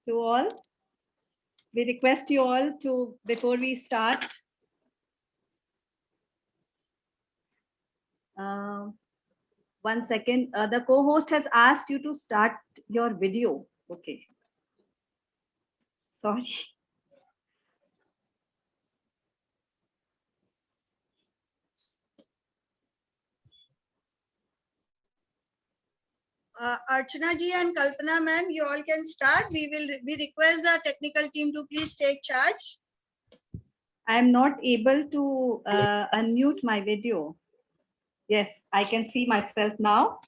to all. We request you all to, before we start, one second. The co-host has asked you to start your video. Okay. Sorry. Archana ji and Kalpana ma'am, you all can start. We request the technical team to please take charge. I am not able to unmute my video. Yes, I can see myself now.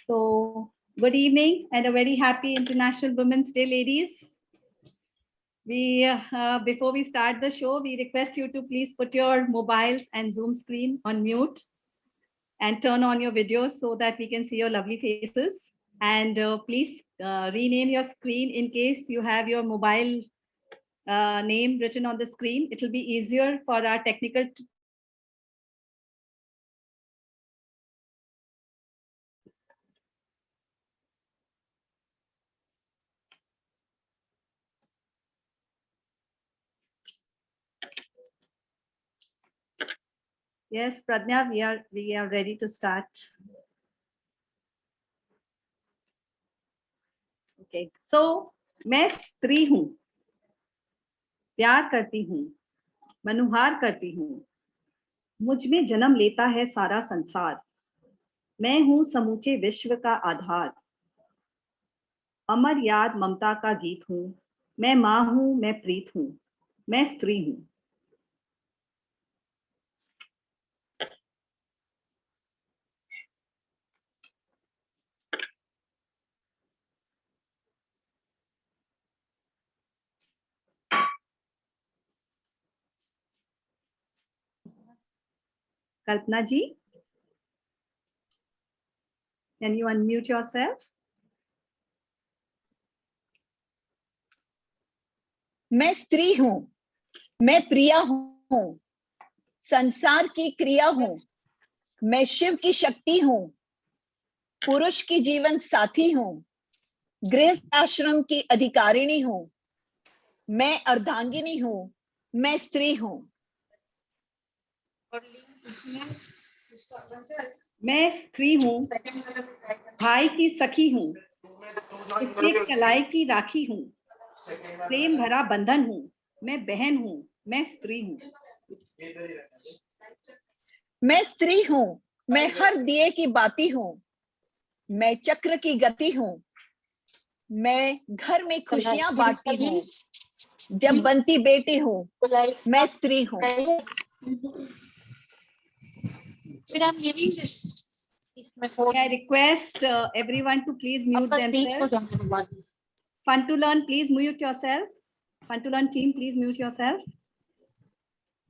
So, good evening and a very happy International Women's Day, ladies. Before we start the show, we request you to please put your mobiles and Zoom screen on mute and turn on your videos so that we can see your lovely faces. And please rename your screen in case you have your mobile name written on the screen. It will be easier for our technical Yes, Pradnya, we are ready to start. Okay, so मैं स्त्री हूँ, प्यार करती हूँ, मनुहार करती हूँ, मुझ में जन्म लेता है सारा संसार, मैं हूँ समूचे विश्व का आधार, अमर याद ममता का गीत हूँ, मैं माँ हूँ, मैं प्रीत हूँ, मैं स्त्री हूँ. Kalpana ji, can you unmute yourself? मैं स्त्री हूँ, मैं प्रिया हूँ, संसार की क्रिया हूँ, मैं शिव की शक्ति हूँ, पुरुष की जीवन साथी हूँ, गृहस्थ आश्रम की अधिकारिणी हूँ, मैं अर्धांगिनी हूँ, मैं स्त्री हूँ. मैं स्त्री हूँ, भाई की सखी हूँ, इसके कलाई की राखी हूँ, प्रेम भरा बंधन हूँ, मैं बहन हूँ, मैं स्त्री हूँ. मैं स्त्री हूँ, मैं हर दिए की बाती हूँ, मैं चक्र की गति हूँ, मैं घर में खुशियां बांटती हूँ, जब बनती बेटी हूँ, मैं स्त्री हूँ. I request everyone to please mute themselves. Fun to learn, please mute yourself. Fun to learn team, please mute yourself.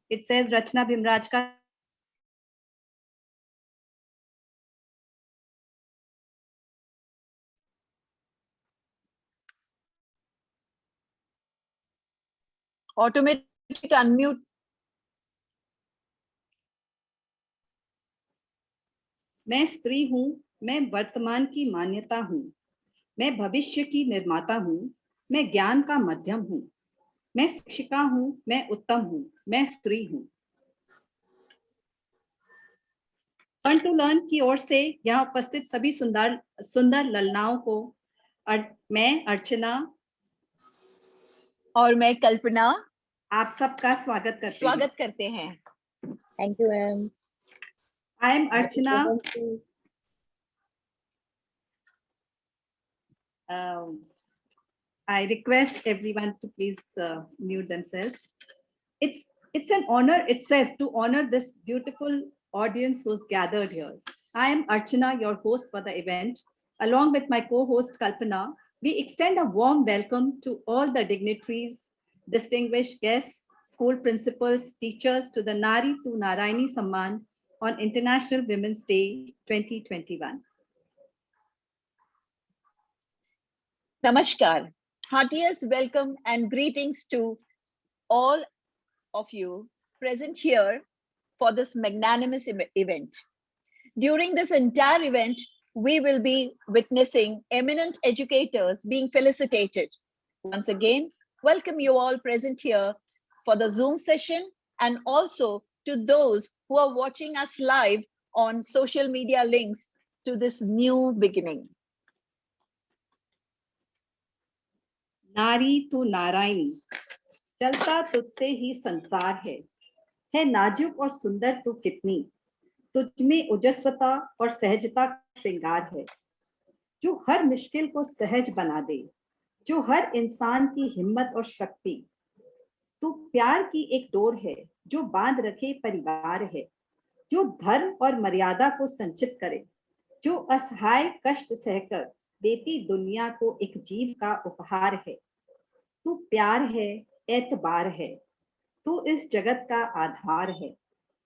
It says Rachna Bhimraj ka. Automatic unmute. मैं स्त्री हूँ, मैं वर्तमान की मान्यता हूँ, मैं भविष्य की निर्माता हूँ, मैं ज्ञान का मध्यम हूँ, मैं शिक्षिका हूँ, मैं उत्तम हूँ, मैं स्त्री हूँ. फन टू लर्न की ओर से यहाँ उपस्थित सभी सुंदर सुंदर ललनाओं को मैं अर्चना और मैं कल्पना आप सबका स्वागत करते हैं. Thank you, ma'am. I am Archana. I request everyone to please mute themselves. It's an honor itself to honor this beautiful audience who's gathered here. I am Archana, your host for the event. Along with my co-host Kalpana, we extend a warm welcome to all the dignitaries, distinguished guests, school principals, teachers to the Nari to Narayani Samman on International Women's Day 2021. Namaskar. Heartiest welcome and greetings to all of you present here for this magnanimous event. During this entire event, we will be witnessing eminent educators being felicitated, Once again, welcome you all present here for the Zoom session, and also to those who are watching us live on social media links to this new beginning. नारी तू नारायणी, चलता तुझसे ही संसार है नाजुक और सुंदर तू कितनी, तुझमें ओजस्वता और सहजता श्रृंगार है, जो हर मुश्किल को सहज बना दे, जो हर इंसान की हिम्मत और शक्ति। तू प्यार की एक डोर है जो बांध रखे परिवार है, जो धर्म और मर्यादा को संचित करे, जो असहाय कष्ट सहकर देती दुनिया को एक जीव का उपहार है। तू प्यार है, एतबार है, तू इस जगत का आधार है,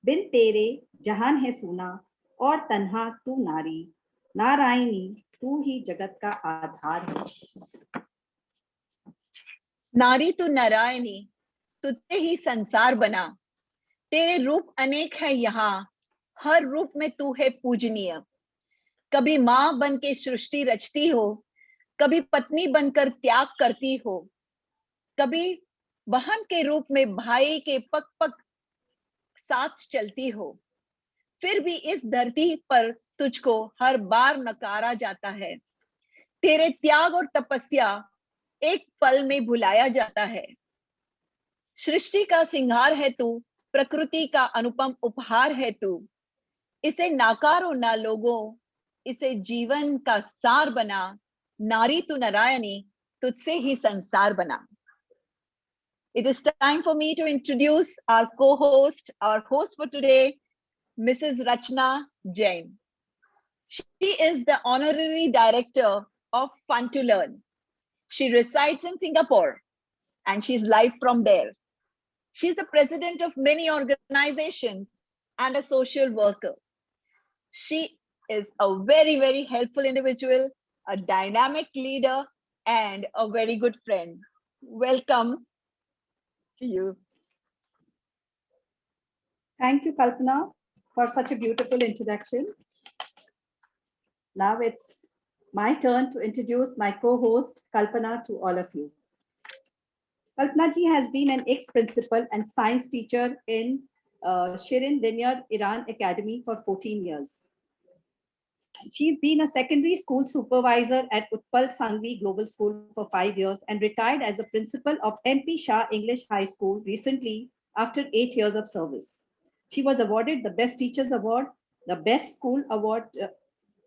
बिन तेरे जहान है सूना और तन्हा तू नारी, नारायणी तू ही जगत का आधार है। नारी तू नारायणी, तुझसे ही संसार बना, तेरे रूप अनेक है यहाँ, हर रूप में तू है पूजनीय। कभी माँ बन के सृष्टि रचती हो, कभी पत्नी बनकर त्याग करती हो, कभी बहन के रूप में भाई के पग पग साथ चलती हो, फिर भी इस धरती पर तुझको हर बार नकारा जाता है। तेरे त्याग और तपस्या एक पल में भुलाया जाता है। सृष्टि का सिंगार है तू, प्रकृति का अनुपम उपहार है तू, इसे नाकारो ना लोगों, इसे जीवन का सार बना, नारी तू नारायणी, तुझसे ही संसार बना। It is time for me to introduce our co-host, our host for today, Mrs. Rachna Jain. She is the honorary director of Fun to Learn. She resides in Singapore and she's live from there. She's the president of many organizations and a social worker. She is a very, very helpful individual, a dynamic leader, and a very good friend. Welcome to you. Thank you, Kalpana, for such a beautiful introduction. Now it's my turn to introduce my co-host, Kalpana, to all of you. Kalpana ji has been an ex-principal and science teacher in Shirin Linear Iran Academy for 14 years. She's been a secondary school supervisor at Utpal Sangvi Global School for 5 years and retired as a principal of MP Shah English High School recently after 8 years of service. She was awarded the Best Teachers Award, the Best School Award,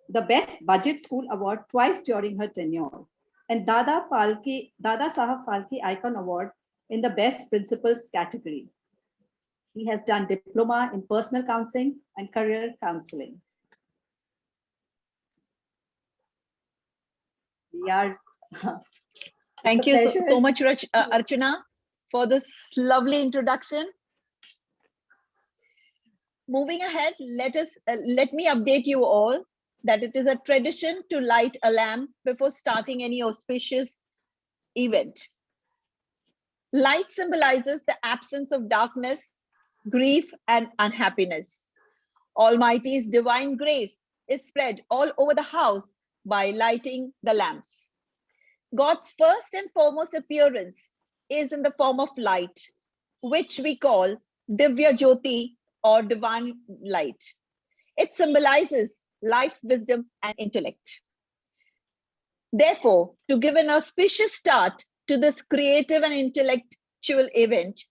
the Best Budget School Award twice during her tenure, and Dada Sahab Phalke Icon Award in the Best Principals category. She has done diploma in personal counseling and career counseling. We are. Thank you so much, Archana, for this lovely introduction. Moving ahead, let me update you all that it is a tradition to light a lamp before starting any auspicious event. Light symbolizes the absence of darkness, grief, and unhappiness. Almighty's divine grace is spread all over the house by lighting the lamps. God's first and foremost appearance is in the form of light, which we call Divya Jyoti or divine light. It symbolizes life, wisdom, and intellect. Therefore, to give an auspicious start to this creative and intellectual event,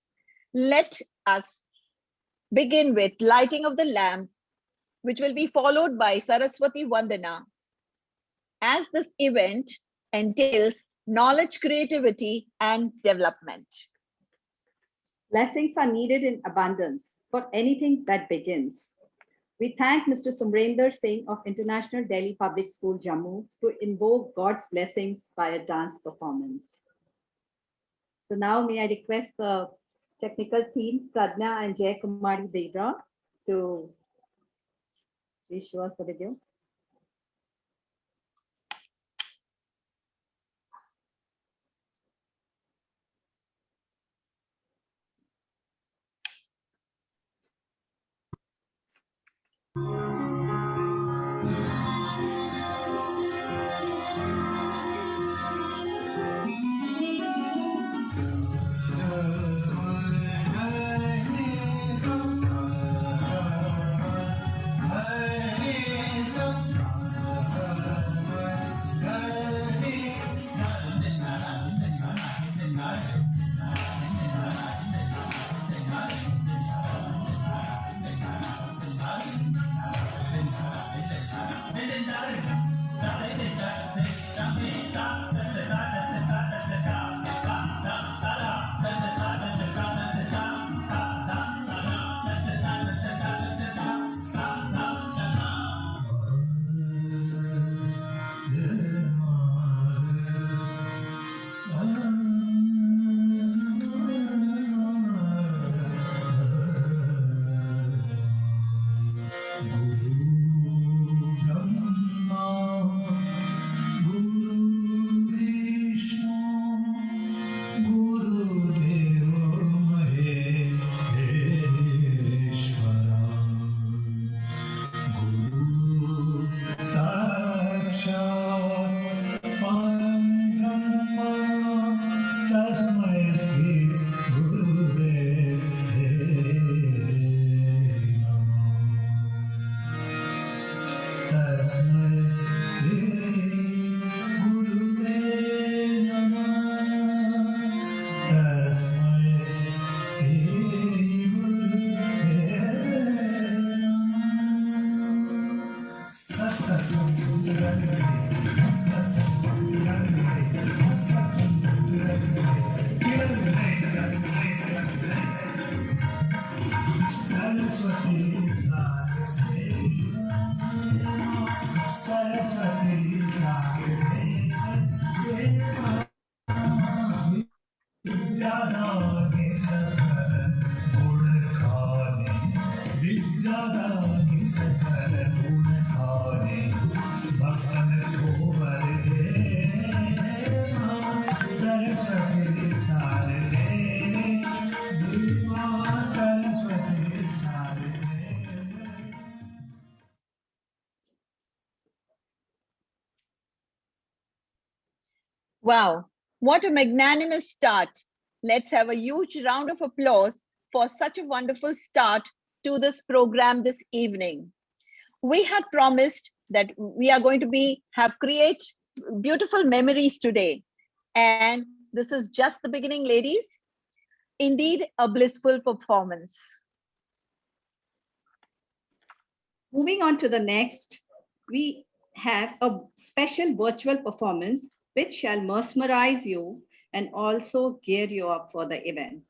let us begin with lighting of the lamp, which will be followed by Saraswati Vandana, as this event entails knowledge, creativity, and development. Blessings are needed in abundance for anything that begins. We thank Mr. Sumrender Singh of International Delhi Public School, Jammu, to invoke God's blessings by a dance performance. So now may I request the technical team, Pradnya and Jay Kumari Devra, to please show us the video. Wow, what a magnanimous start. Let's have a huge round of applause for such a wonderful start to this program this evening. We had promised that we are going to create beautiful memories today. And this is just the beginning, ladies. Indeed, a blissful performance. Moving on to the next, we have a special virtual performance which shall mesmerize you and also gear you up for the event.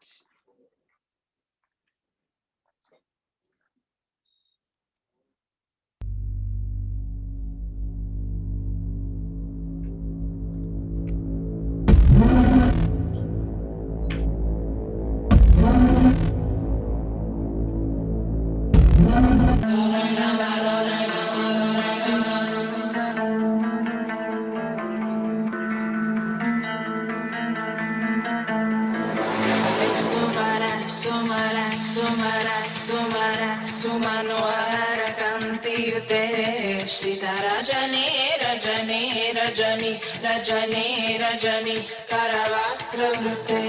Rajani, Rajani, Rajani, Rajani, Rajani, Karavatra Vrute,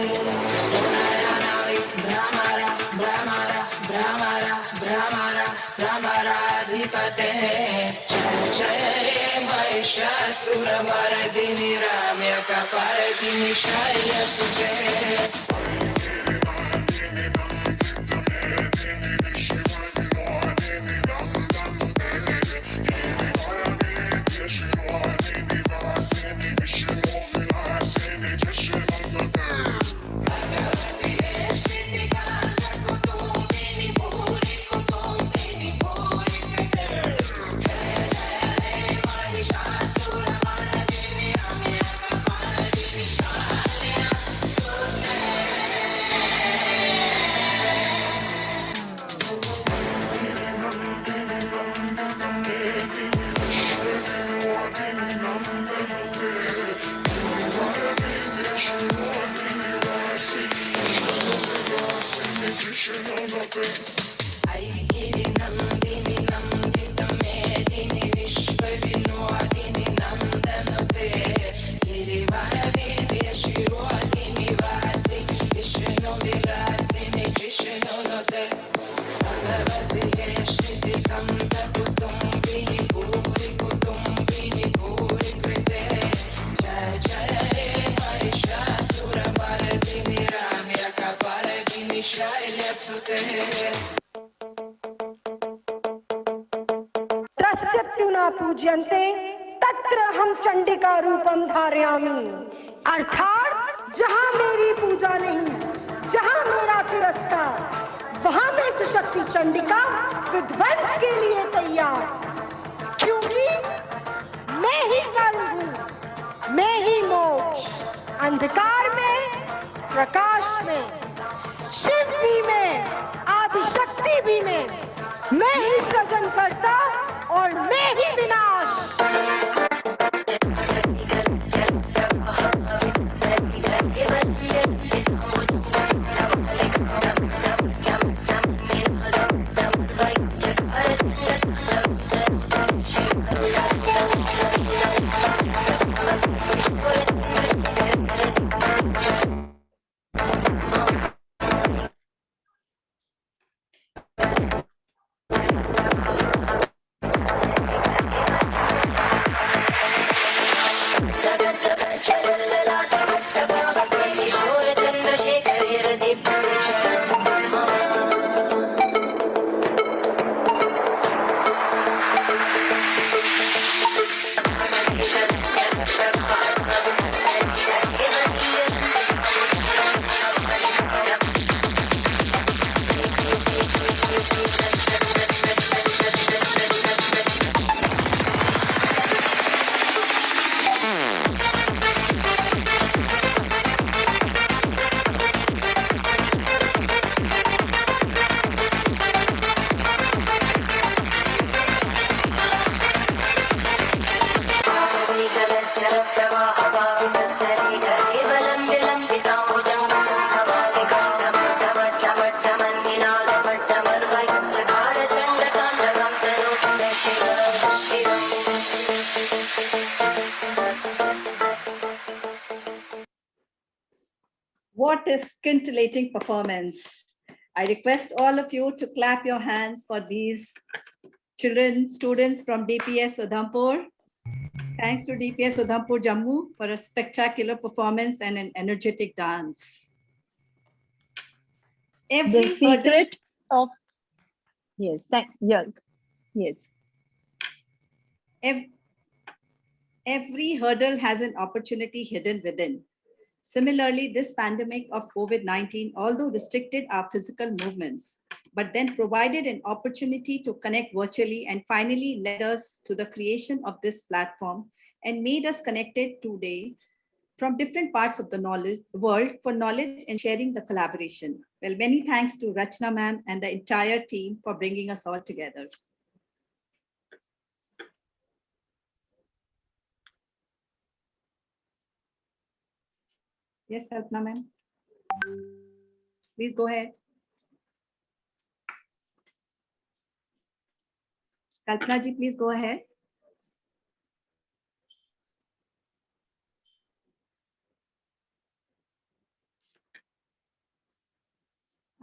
Sunayanavi, Brahmara, Brahmara, Brahmara, Brahmara, Brahmara, Adhipate, Jaya Jaya Mahishasura Mardini, Ramya Kaparadini, Shaiya Sute. त्रस्यत्युना पूज्यन्ते तत्र हम चंडिका रूपम धारयामि। अर्थात जहां मेरी पूजा नहीं, जहां मेरा तिरस्कार, वहां मैं सुशक्ति चंडिका विध्वंस के लिए तैयार। क्योंकि मैं ही कर्म हूँ, मैं ही मोक्ष, अंधकार में प्रकाश में, शिव भी में आदिशक्ति भी में, मैं ही सृजन करता और मैं ही विनाश। What a scintillating performance. I request all of you to clap your hands for these children, students from DPS Udhampur. Thanks to DPS Udhampur Jammu for a spectacular performance and an energetic dance. Every The hurdle- secret of, yes, yes. Every hurdle has an opportunity hidden within. Similarly, this pandemic of COVID-19, although restricted our physical movements, but then provided an opportunity to connect virtually and finally led us to the creation of this platform and made us connected today from different parts of the world for knowledge and sharing the collaboration. Well, many thanks to Rachna ma'am and the entire team for bringing us all together. Yes, Kalpana ma'am. Please go ahead. Kalpana ji, please go ahead.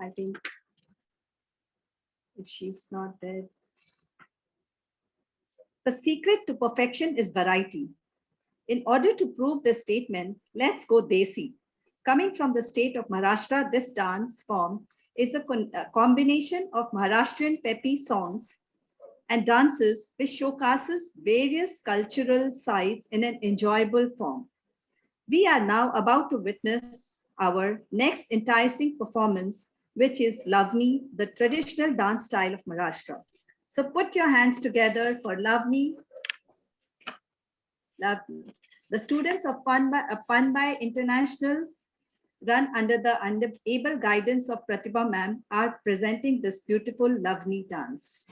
I think if she's not there. The secret to perfection is variety. In order to prove this statement, let's go Desi. Coming from the state of Maharashtra, this dance form is a combination of Maharashtrian peppy songs and dances which showcases various cultural sides in an enjoyable form. We are now about to witness our next enticing performance, which is Lavani, the traditional dance style of Maharashtra. So put your hands together for Lavani. Lavani. The students of Panbai International, run under the able guidance of Pratibha ma'am, are presenting this beautiful Lavani dance.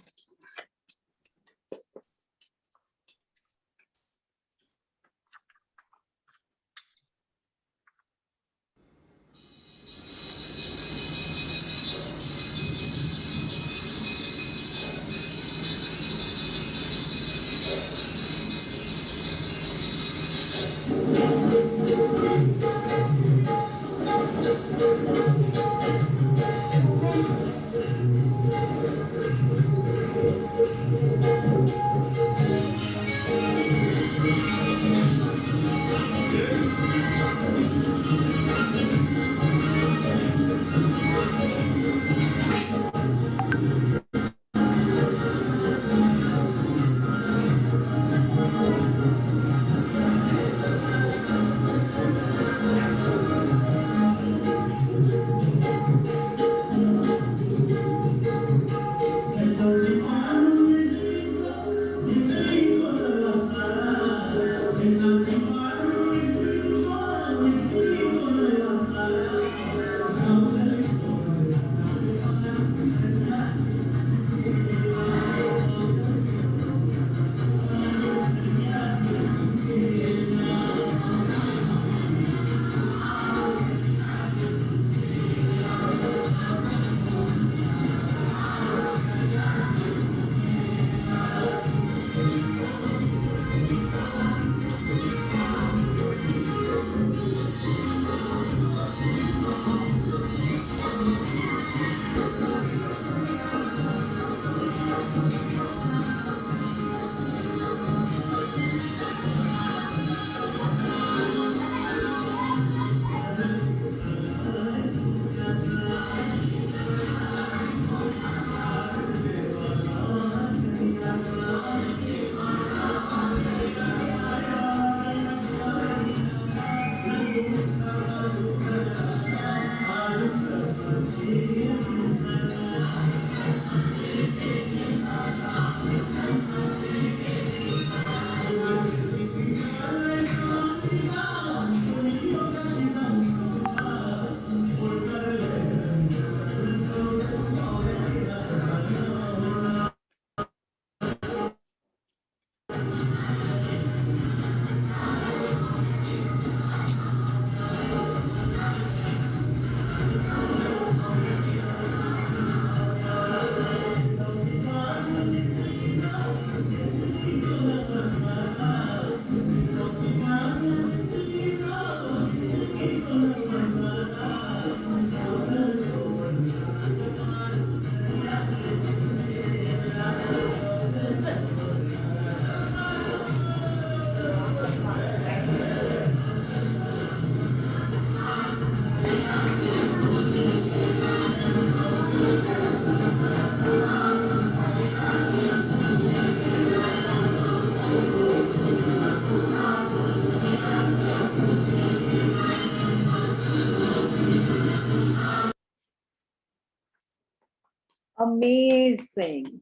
Amazing.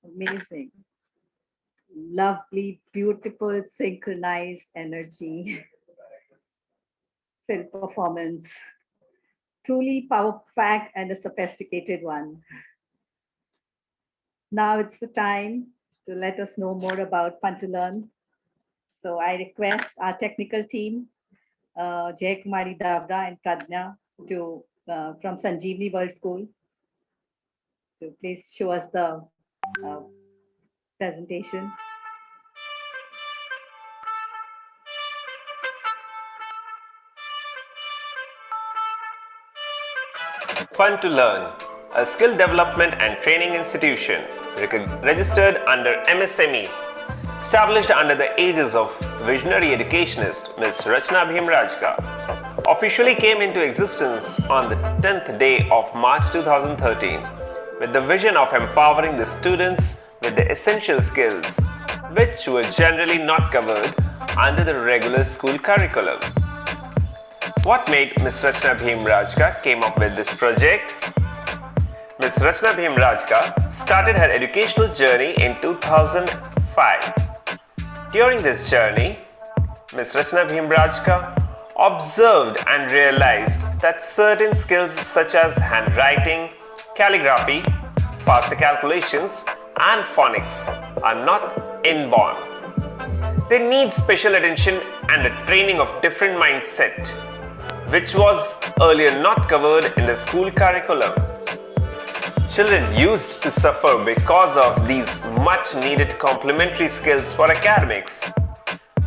Amazing. Lovely, beautiful, synchronized energy. Film performance. Truly power-packed and a sophisticated one. Now it's the time to let us know more about Fun to Learn. So I request our technical team, Jay Kumari Davda and Pradnya from Sanjeevani World School, to please show us the presentation. Fun to Learn, a skill development and training institution registered under MSME, established under the aegis of visionary educationist Ms. Rachna Bhimrajka, officially came into existence on the 10th day of March 2013 with the vision of empowering the students with the essential skills which were generally not covered under the regular school curriculum. What made Ms. Rachna Bhimrajka came up with this project? Ms. Rachna Bhimrajka started her educational journey in 2005. During this journey, Ms. Rachna Bhimrajka observed and realized that certain skills such as handwriting, calligraphy, faster calculations, and phonics are not inborn. They need special attention and a training of different mindset, which was earlier not covered in the school curriculum. Children used to suffer because of these much needed complementary skills for academics.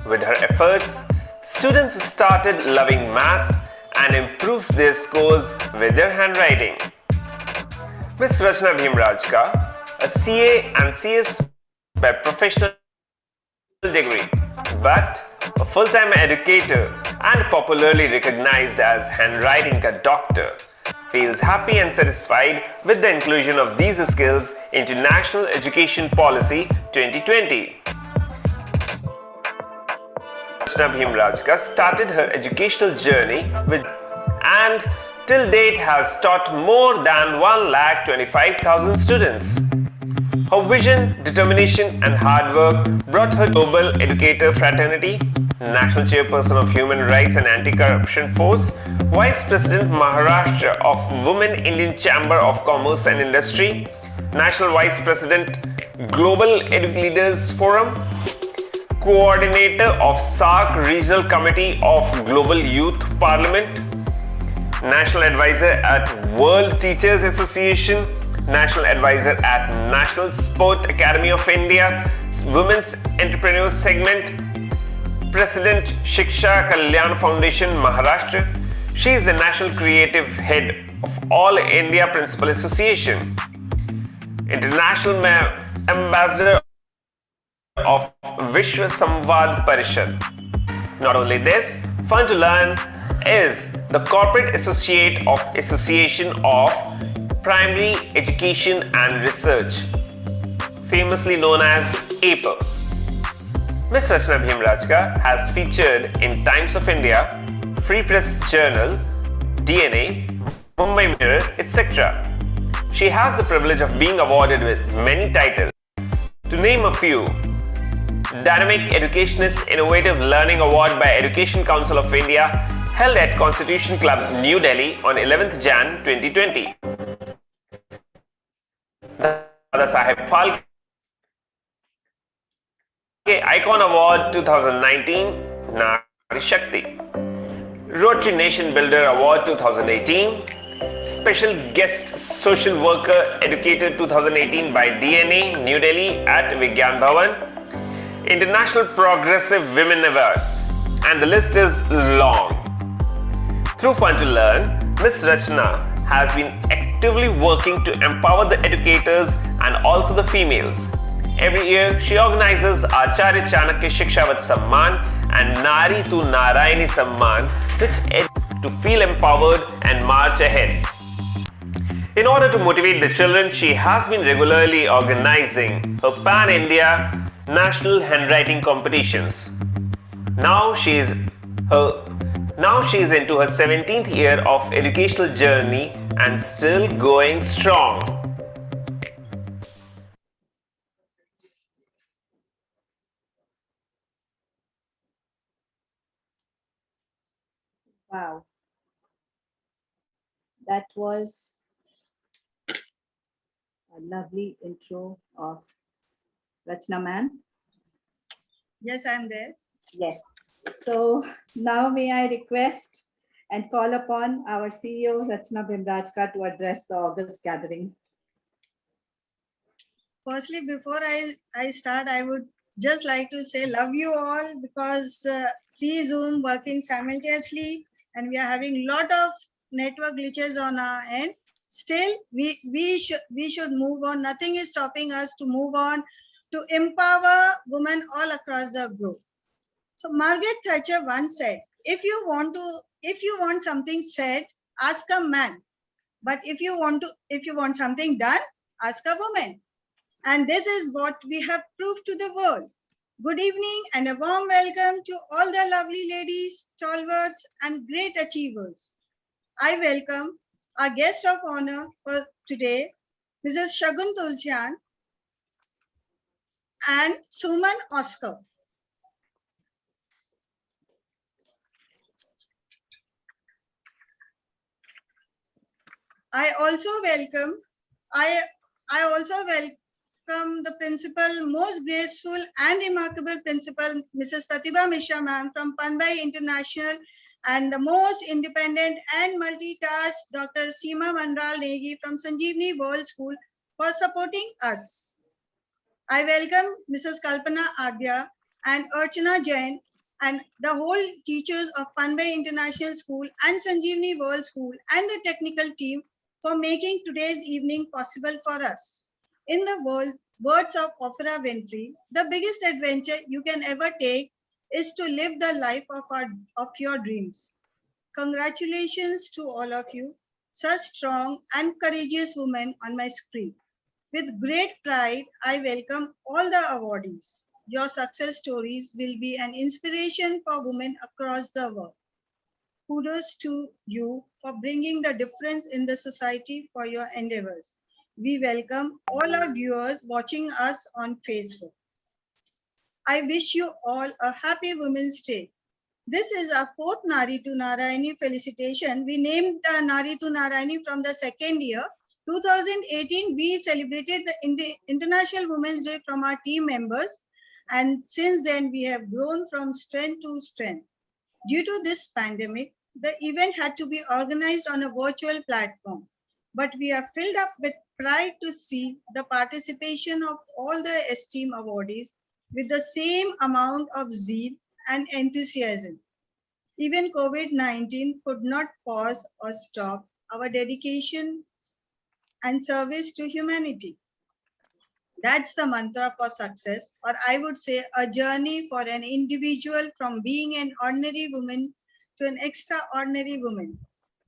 With her efforts, students started loving maths and improved their scores with their handwriting. Ms. Rachna Bhimrajka, a CA and CS by professional degree, but a full-time educator and popularly recognized as handwriting doctor, feels happy and satisfied with the inclusion of these skills into National Education Policy 2020. Rachna Bhimrajka started her educational journey and till date has taught more than 125,000 students. Her vision, determination and hard work brought her Global Educator Fraternity, National Chairperson of Human Rights and Anti-Corruption Force, Vice President Maharashtra of Women Indian Chamber of Commerce and Industry, National Vice President Global Leaders Forum, Coordinator of SAARC Regional Committee of Global Youth Parliament, National Advisor at World Teachers Association, National Advisor at National Sport Academy of India, Women's Entrepreneurs Segment, President Shiksha Kalyan Foundation Maharashtra. She is the National Creative Head of All India Principal Association, International Ambassador of Vishwa Samvad Parishad. Not only this, Fun to Learn is the corporate associate of Association of Primary Education and Research, famously known as APER. Ms. Rachna Bhimrajka has featured in Times of India, Free Press Journal, DNA, Mumbai Mirror, etc. She has the privilege of being awarded with many titles. To name a few: Dynamic Educationist Innovative Learning Award by Education Council of India, held at Constitution Club, New Delhi on 11th Jan 2020. Dada Saheb Phalke Icon Award 2019, Nari Shakti. Rotary Nation Builder Award 2018, Special Guest Social Worker Educator 2018 by DNA, New Delhi at Vigyan Bhavan, International Progressive Women Award, and the list is long. Through Fun to Learn, Ms. Rachna has been actively working to empower the educators and also the females. Every year, she organizes Acharya Chanakya Shikshavat Samman and Nari to Narayani Samman, which to feel empowered and march ahead. In order to motivate the children, she has been regularly organizing her Pan-India national handwriting competitions. Now she is into her 17th year of educational journey and still going strong. Wow. That was a lovely intro of Rachna ma'am. Yes, I'm there. Yes. So now may I request and call upon our CEO Rachna Bhimrajka to address the August gathering. Firstly, before I start, I would just like to say love you all, because 3 Zoom working simultaneously and we are having lot of network glitches on our end. Still, we should move on. Nothing is stopping us to move on to empower women all across the globe. So Margaret Thatcher once said, if you want something said, ask a man. But if you want something done, ask a woman. And this is what we have proved to the world. Good evening and a warm welcome to all the lovely ladies, stalwarts, and great achievers. I welcome our guest of honor for today, Mrs. Shagun Tulsian and Suman Oscar. I also welcome the principal, most graceful and remarkable principal, Mrs. Pratibha Mishra ma'am from Panbai International, and the most independent and multitask, Dr. Seema Mandral Negi from Sanjeevani World School, for supporting us. I welcome Mrs. Kalpana Adya and Archana Jain and the whole teachers of Panbai International School and Sanjeevani World School and the technical team for making today's evening possible for us. In the words of Oprah Winfrey, the biggest adventure you can ever take is to live the life of your dreams. Congratulations to all of you, such strong and courageous women on my screen. With great pride, I welcome all the awardees. Your success stories will be an inspiration for women across the world. Kudos to you for bringing the difference in the society for your endeavors. We welcome all our viewers watching us on Facebook. I wish you all a happy Women's Day. This is our 4th Nari to Narayani felicitation. We named Nari to Narayani from the 2nd year. 2018, we celebrated the International Women's Day from our team members. And since then, we have grown from strength to strength. Due to this pandemic, the event had to be organized on a virtual platform. But we are filled up with pride to see the participation of all the esteemed awardees with the same amount of zeal and enthusiasm. Even COVID-19 could not pause or stop our dedication and service to humanity. That's the mantra for success, or I would say a journey for an individual from being an ordinary woman to an extraordinary woman.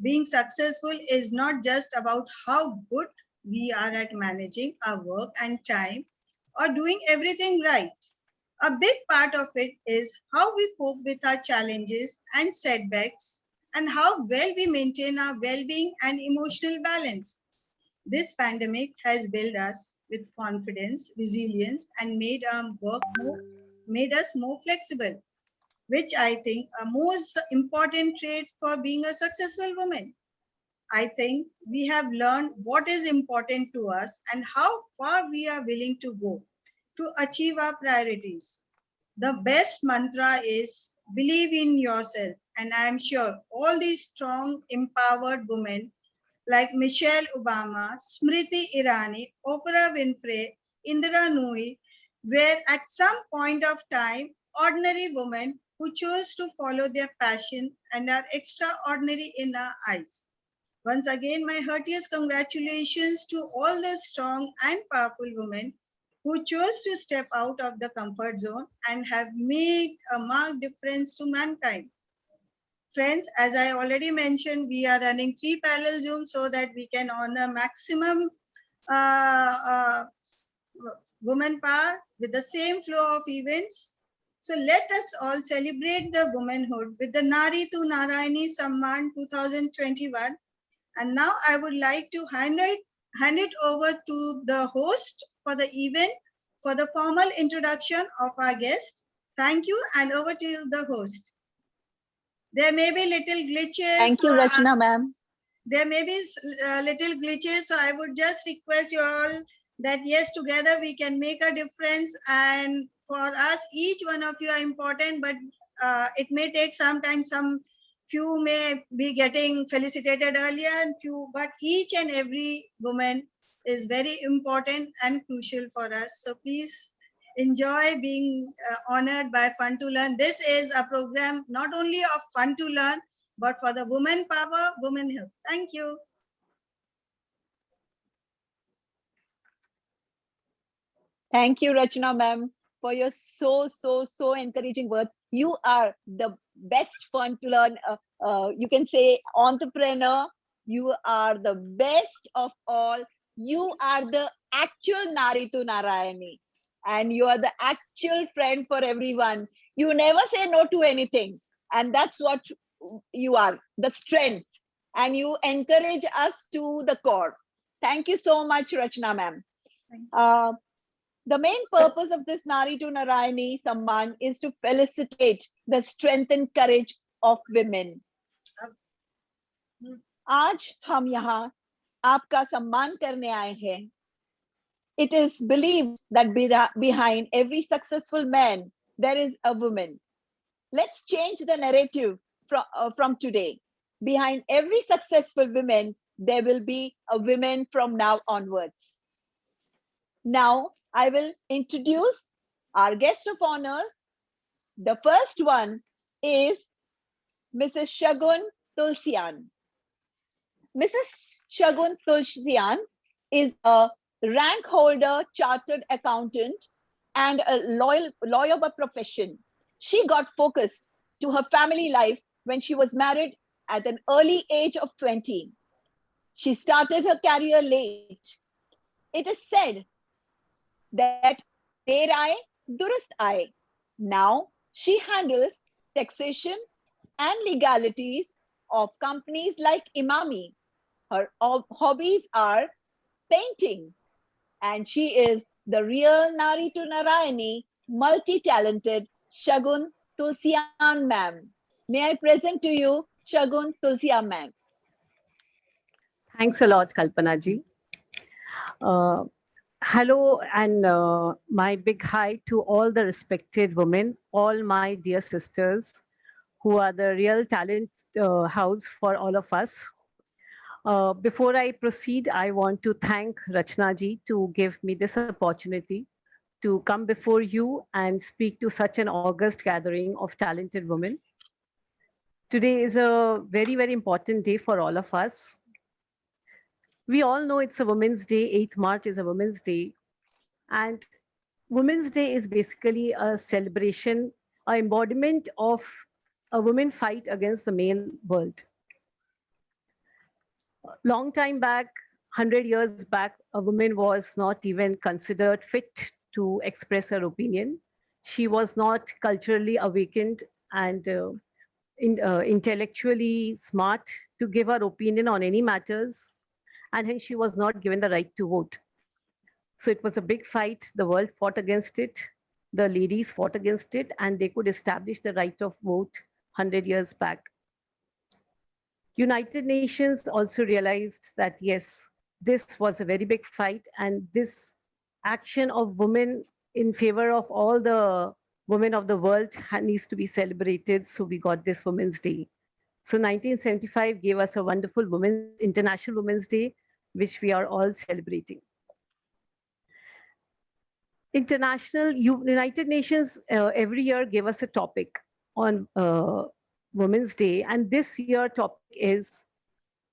Being successful is not just about how good we are at managing our work and time or doing everything right. A big part of it is how we cope with our challenges and setbacks and how well we maintain our well-being and emotional balance. This pandemic has built us with confidence, resilience, and made us more flexible, which I think are most important trait for being a successful woman. I think we have learned what is important to us and how far we are willing to go to achieve our priorities. The best mantra is believe in yourself, and I am sure all these strong, empowered women like Michelle Obama, Smriti Irani, Oprah Winfrey, Indira Nooyi were at some point of time ordinary women who chose to follow their passion and are extraordinary in our eyes. Once again, my heartiest congratulations to all the strong and powerful women who chose to step out of the comfort zone and have made a marked difference to mankind. Friends, as I already mentioned, we are running 3 parallel Zooms so that we can honor maximum women power with the same flow of events. So let us all celebrate the womanhood with the Nari to Narayani Samman 2021. And now I would like to hand it over to the host for the event for the formal introduction of our guest. Thank you, and over to you, the host. There may be little glitches. Thank you, Rachna ma'am. There may be little glitches, so I would just request you all that yes, together we can make a difference, and for us, each one of you are important, but it may take some time. Some few may be getting felicitated earlier, and but each and every woman is very important and crucial for us. So please enjoy being honored by Fun to Learn. This is a program not only of Fun to Learn, but for the woman power, woman health. Thank you. Thank you, Rachna ma'am, for your so encouraging words. You are the best Fun to Learn. You can say entrepreneur. You are the best of all. You are the actual Nari to Narayani, and you are the actual friend for everyone. You never say no to anything, and that's what you are, the strength, and you encourage us to the core. Thank you so much, Rachna ma'am. The main purpose of this Nari to Narayani Samman is to felicitate the strength and courage of women. आज हम यहाँ आपका सम्मान करने आए हैं. It is believed that behind every successful man there is a woman. Let's change the narrative from today. Behind every successful woman there will be a woman from now onwards. Now I will introduce our guest of honors. The first one is Mrs. Shagun Tulsian. Mrs. Shagun Tulsian is a rank holder, chartered accountant, and a lawyer by profession. She got focused to her family life when she was married at an early age of 20. She started her career late. It is said that Der aaye, durust aaye. Now she handles taxation and legalities of companies like Imami. Her hobbies are painting, and she is the real Nari to Narayani, multi-talented Shagun Tulsian ma'am. May I present to you Shagun Tulsian ma'am. Thanks a lot, Kalpana ji. Hello, and my big hi to all the respected women, all my dear sisters, who are the real talent house for all of us. Before I proceed, I want to thank Rachna ji to give me this opportunity to come before you and speak to such an august gathering of talented women. Today is a very, very important day for all of us. We all know it's a Women's Day. 8th March is a Women's Day. And Women's Day is basically a celebration, an embodiment of a woman fight against the male world. Long time back, 100 years back, a woman was not even considered fit to express her opinion. She was not culturally awakened and intellectually smart to give her opinion on any matters. And hence she was not given the right to vote. So it was a big fight. The world fought against it. The ladies fought against it, and they could establish the right of vote 100 years back. United Nations also realized that, yes, this was a very big fight, and this action of women in favor of all the women of the world needs to be celebrated. So we got this Women's Day. So 1975 gave us a wonderful International Women's Day, which we are all celebrating. United Nations every year gave us a topic on Women's Day, and this year topic is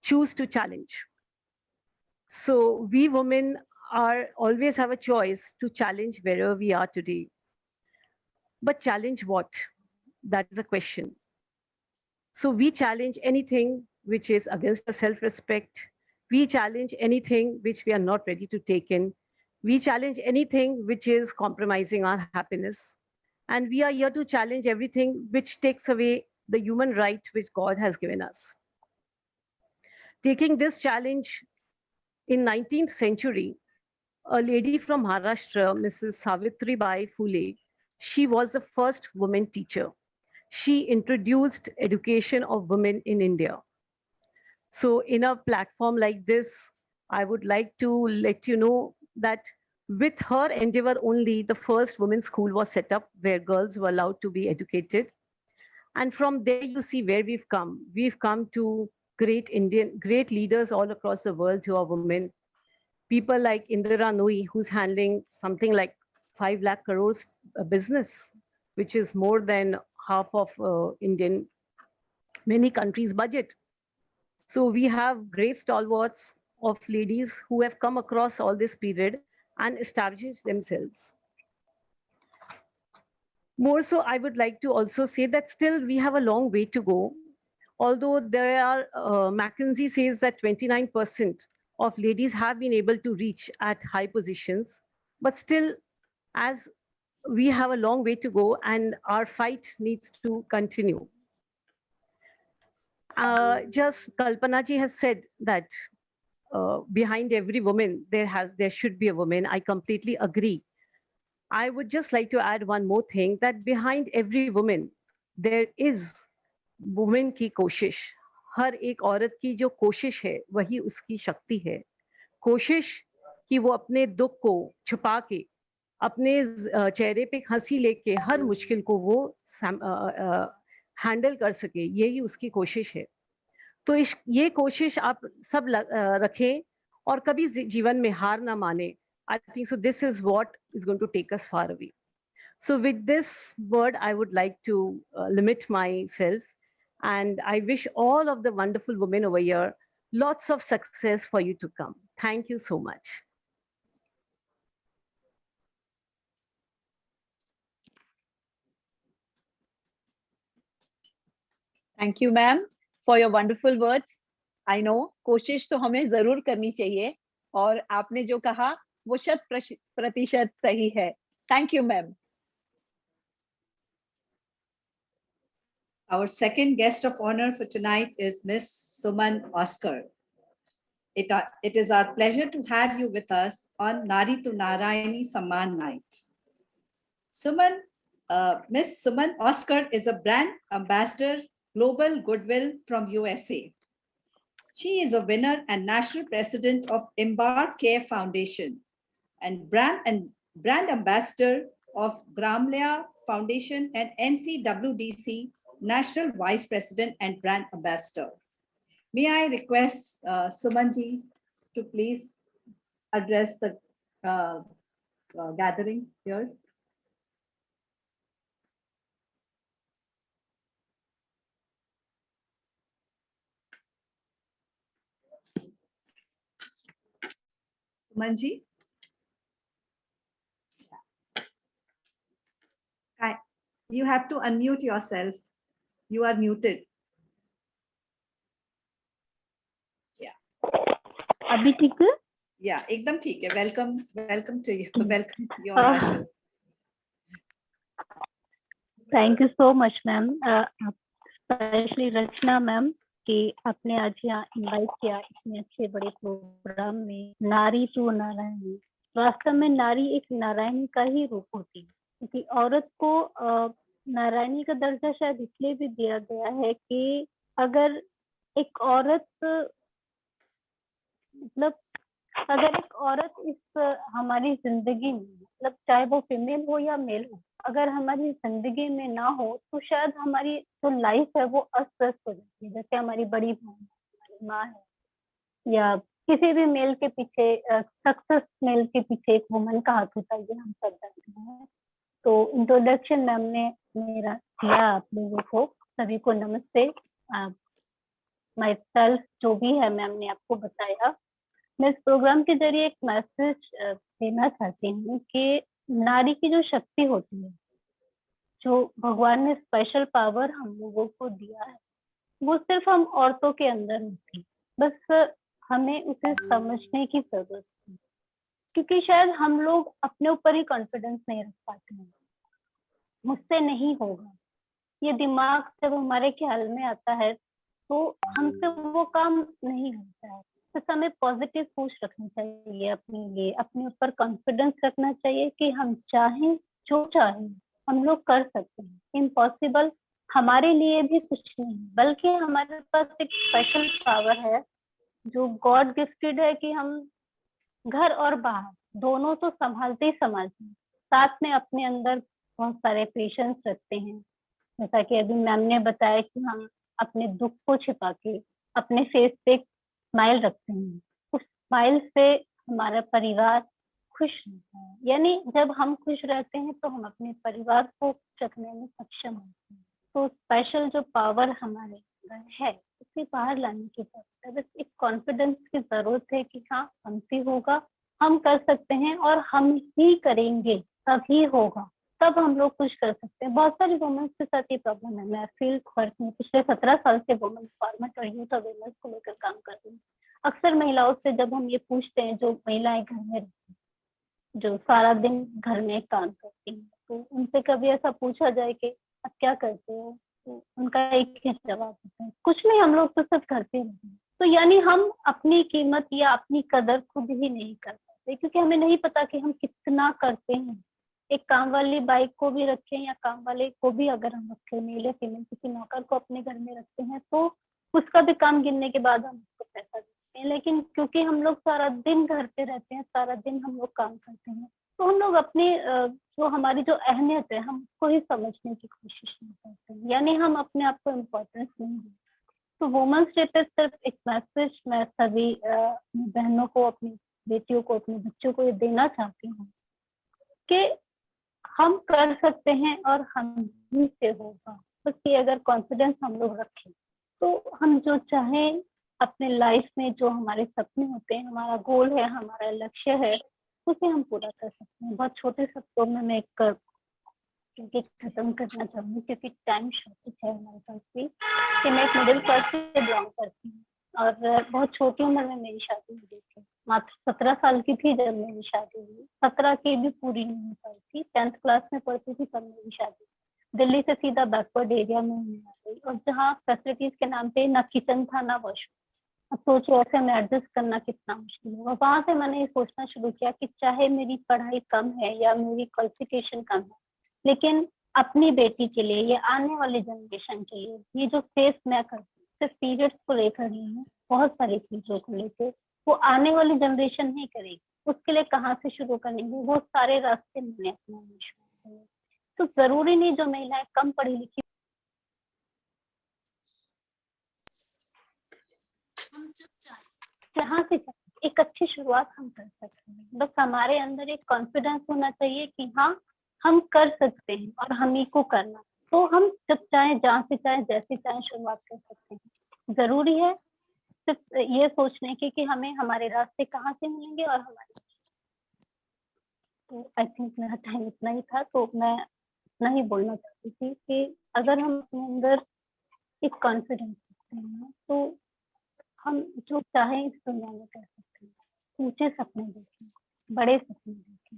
choose to challenge. So we women always have a choice to challenge wherever we are today. But challenge what? That is a question. So we challenge anything which is against the self-respect. We challenge anything which we are not ready to take in. We challenge anything which is compromising our happiness. And we are here to challenge everything which takes away the human right which God has given us. Taking this challenge in 19th century, a lady from Maharashtra, Mrs. Savitri Bai Phule, she was the first woman teacher. She introduced education of women in India. So in a platform like this, I would like to let you know that with her endeavor only, the first women's school was set up where girls were allowed to be educated. And from there, you see where we've come. We've come to great leaders all across the world who are women. People like Indira Nooyi, who's handling something like 5 lakh crores business, which is more than half of many countries' budget. So we have great stalwarts of ladies who have come across all this period and established themselves. More so, I would like to also say that still we have a long way to go. Although there are, McKinsey says that 29% of ladies have been able to reach at high positions, but still, as we have a long way to go and our fight needs to continue. Just Kalpana ji has said that behind every woman, there should be a woman. I completely agree. I would just like to add one more thing, that behind every woman, there is woman की कोशिश. हर एक औरत की जो कोशिश है, वही उसकी शक्ति है. कोशिश कि वो अपने दुख को छुपा के, अपने चेहरे पे हंसी लेके हर मुश्किल को वो हैंडल कर सके, यही उसकी कोशिश है. तो ये कोशिश आप सब रखें और कभी जीवन में हार ना माने. I think so this is what is going to take us far away. So with this word, I would like to limit myself, and I wish all of the wonderful women over here lots of success for you to come. Thank you so much. Thank you, ma'am, for your wonderful words. I know कोशिश तो हमें जरूर करनी चाहिए और आपने जो कहा वो 100% सही है. Thank you, ma'am. Our second guest of honor for tonight is Miss Suman Oscar. It is our pleasure to have you with us on Nari to Narayani Samman Night. Miss Suman Oscar is a brand ambassador, global goodwill from USA. She is a winner and national president of Embark Care Foundation and brand ambassador of Gramlea Foundation and NCWDC National Vice President and Brand Ambassador. May I request Sumanji to please address the gathering here? Sumanji? You have to unmute yourself. You are muted. अभी ठीक है? Yeah, एकदम ठीक है. Welcome to you. Welcome to your show. Thank you so much, ma'am. Especially Rachna ma'am कि आपने आज यहाँ इनवाइट किया इतने अच्छे बड़े प्रोग्राम में. नारी टू नारायणी. वास्तव में नारी एक नारायणी का ही रूप होती है, क्योंकि औरत को नारायणी का दर्जा शायद इसलिए भी दिया गया है कि अगर एक औरत अगर एक औरत इस हमारी जिंदगी में, मतलब चाहे वो फीमेल हो या मेल हो, अगर हमारी जिंदगी में ना हो तो शायद हमारी जो लाइफ है वो अस्त व्यस्त हो जाती है. जैसे हमारी बड़ी बहन, हमारी माँ है, या किसी भी मेल के पीछे, सक्सेस मेल के पीछे एक वुमन का हाथ होता है, ये हम सब जानते हैं. तो इंट्रोडक्शन मैम ने मेरा किया आप लोगों को, सभी को नमस्ते. माई सेल्फ जो भी है मैम ने आपको बताया. मैं इस प्रोग्राम के जरिए एक मैसेज देना चाहती हूँ कि नारी की जो शक्ति होती है, जो भगवान ने स्पेशल पावर हम लोगों को दिया है, वो सिर्फ हम औरतों के अंदर होती है. बस हमें उसे समझने की जरूरत है, क्योंकि शायद हम लोग अपने ऊपर ही कॉन्फिडेंस नहीं रख पाते हैं. मुझसे नहीं होगा, ये दिमाग जब हमारे ख्याल में आता है तो हमसे वो काम नहीं होता है। तो हमें पॉजिटिव सोच रखनी चाहिए अपने लिए, अपने ऊपर कॉन्फिडेंस रखना चाहिए कि हम चाहें जो चाहें हम लोग कर सकते हैं। इम्पॉसिबल हमारे लिए भी कुछ नहीं, बल्कि हमारे पास एक स्पेशल पावर है जो गॉड गिफ्टेड है कि हम घर और बाहर दोनों तो संभालते ही संभालते हैं, साथ में अपने अंदर बहुत सारे पेशेंस रखते हैं। जैसा कि अभी मैम ने बताया कि हम अपने दुख को छिपा के अपने फेस पे स्माइल रखते हैं, उस स्माइल से हमारा परिवार खुश रहता है। यानी जब हम खुश रहते हैं तो हम अपने परिवार को खुश रखने में सक्षम होते हैं। तो स्पेशल जो पावर हमारे अंदर है उसे बाहर लाने की जरूरत है। बस एक कॉन्फिडेंस की जरूरत है कि हाँ हमसे होगा, हम कर सकते हैं और हम ही करेंगे तभी होगा, तब हम लोग कुछ कर सकते हैं। बहुत सारी वुमेन्स के साथ ये प्रॉब्लम है। मैं फील्ड वर्क में पिछले 17 साल से वुमेन एम्पावरमेंट और यूथ अवेयरनेस को लेकर काम कर रही हूँ। अक्सर महिलाओं से जब हम ये पूछते हैं, जो महिलाएं घर में रहती हैं, जो सारा दिन घर में काम करती हैं, तो उनसे कभी ऐसा पूछा जाए कि आप क्या करते हो, तो उनका एक ही जवाब होता है, कुछ नहीं, हम लोग तो सब करते रहते हैं। तो यानी हम अपनी कीमत या अपनी कदर खुद ही नहीं कर पाते, क्योंकि हमें नहीं पता कि हम कितना करते हैं। एक काम वाली बाइक को भी रखें या काम वाले को भी अगर हम रखें, मेल या फीमेल किसी नौकर को अपने घर में रखते हैं, तो उसका भी काम गिनने के बाद हम उसको पैसा देते हैं। लेकिन क्योंकि हम लोग सारा दिन घर पे रहते हैं, सारा दिन हम लोग काम करते हैं, तो हम लोग अपनी जो हमारी जो अहमियत है हम उसको ही समझने की कोशिश नहीं करते हैं, यानी हम अपने आप को इम्पोर्टेंस नहीं देते। तो वुमेन्स डे पे सिर्फ एक मैसेज मैं सभी बहनों को, अपनी बेटियों को, अपने बच्चों को ये देना चाहती हूँ कि हम कर सकते हैं और हम ही से होगा। बस ये अगर कॉन्फिडेंस हम लोग रखें तो हम जो चाहें अपने लाइफ में, जो हमारे सपने होते हैं, हमारा गोल है, हमारा लक्ष्य है, उसे हम पूरा कर सकते हैं। बहुत छोटे शब्दों में मैं एक क्योंकि खत्म करना चाहूंगी, क्योंकि टाइम शॉर्टेज है हमारे पास भी, कि मैं एक मिडिल क्लास से बिलोंग करती हूँ और बहुत छोटी उम्र में मेरी शादी हुई थी। मात्र 17 साल की थी जब मेरी शादी हुई, 17 की भी पूरी नहीं हो पाई थी, 10th क्लास में पढ़ती थी तब मेरी शादी। दिल्ली से सीधा बैकवर्ड एरिया में आ गई, और जहाँ फैसिलिटीज के नाम पे ना किचन था ना वॉशरूम। अब सोचो ऐसे में एडजस्ट करना कितना मुश्किल होगा। वहां से मैंने ये सोचना शुरू किया कि चाहे मेरी पढ़ाई कम है या मेरी क्वालिफिकेशन कम है, लेकिन अपनी बेटी के लिए, ये आने वाले जनरेशन के लिए, ये जो फेस मैं करती हूँ, सिर्फ पीरियड्स को लेकर नहीं है, बहुत सारी चीजों को लेकर, वो आने वाली जनरेशन नहीं करेगी। उसके लिए कहाँ से शुरू करेंगे, वो सारे रास्ते मैंने अपनाने शुरू किए। तो जरूरी नहीं जो महिलाएं कम पढ़ी लिखी जहाँ से एक अच्छी शुरुआत हम कर सकते हैं। बस हमारे अंदर एक कॉन्फिडेंस होना चाहिए कि हाँ हम कर सकते हैं और हम ही को करना। तो हम जब चाहे, जहाँ से चाहे, जैसे चाहे शुरुआत कर सकते हैं। जरूरी है सिर्फ ये सोचने की कि हमें हमारे रास्ते कहाँ से मिलेंगे और हमारे। तो आई थिंक मेरा टाइम इतना ही था, तो मैं इतना ही बोलना चाहती थी कि अगर हम अपने अंदर एक कॉन्फिडेंस रखते हैं तो हम जो चाहें इस दुनिया में कर सकते हैं। ऊंचे सपने देखें, बड़े सपने देखें,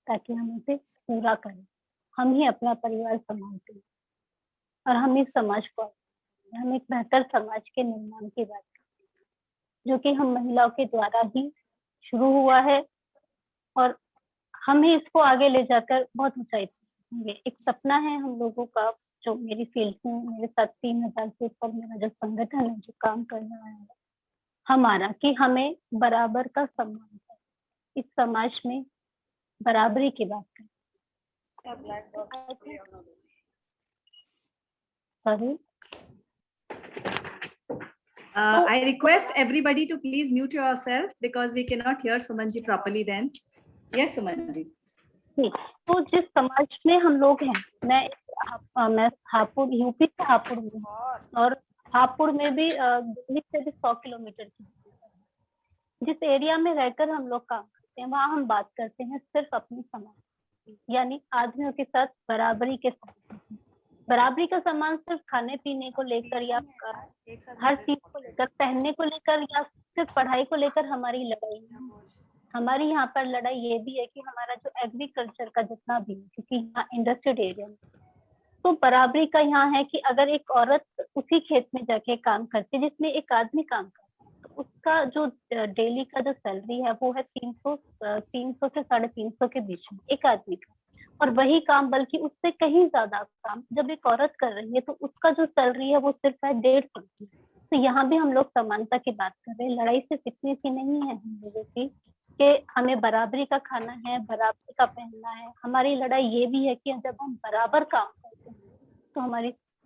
ताकि हम उसे पूरा करें। हम ही अपना परिवार संभालते हैं और हम इस समाज को, हम एक बेहतर समाज के निर्माण की बात करते हैं, जो कि हम महिलाओं के द्वारा ही शुरू हुआ है और हम ही इसको आगे ले जाकर बहुत ऊंचाई तक। एक सपना है हम लोगों का, जो मेरी फील्ड में मेरे साथ 3000 से ऊपर मेरा जो संगठन है जो काम कर रहा है हमारा, कि हमें बराबर का सम्मान है, इस समाज में बराबरी की बात करें। Sorry, I request everybody to please mute yourself because we cannot hear Sumanji properly then. Yes, Sumanji. तो जिस समाज में हम लोग हैं, मैं हापुड़, यूपी से हापुड़ में हूँ, और हापुड़ में भी दिल्ली से भी 100 किलोमीटर की, जिस एरिया में रहकर हम लोग काम करते हैं, वहाँ हम बात करते हैं सिर्फ अपनी समाज, यानी आदमियों के साथ बराबरी के साथ। बराबरी का सम्मान सिर्फ खाने पीने को लेकर या हर चीज को लेकर, पहनने को लेकर या सिर्फ पढ़ाई को लेकर हमारी लड़ाई नहीं। हमारी यहाँ पर लड़ाई ये भी है कि हमारा जो एग्रीकल्चर का जितना भी, क्योंकि यहाँ इंडस्ट्रियल एरिया में तो बराबरी का यहाँ है कि अगर एक औरत उसी खेत में जाके काम करती है जिसमें एक आदमी काम करता है, तो उसका जो डेली का जो सैलरी है वो है 300 से 350 के बीच में एक आदमी का, और वही काम बल्कि उससे कहीं ज्यादा काम जब एक औरत कर रही है तो उसका जो सैलरी है वो सिर्फ है 150 की। तो यहाँ भी हम लोग समानता की बात कर रहे हैं। लड़ाई सिर्फ इतनी सी नहीं है हम लोगों की कि हमें बराबरी का खाना है, बराबरी का पहनना है। हमारी लड़ाई ये भी है कि जब हम बराबर काम करते हैं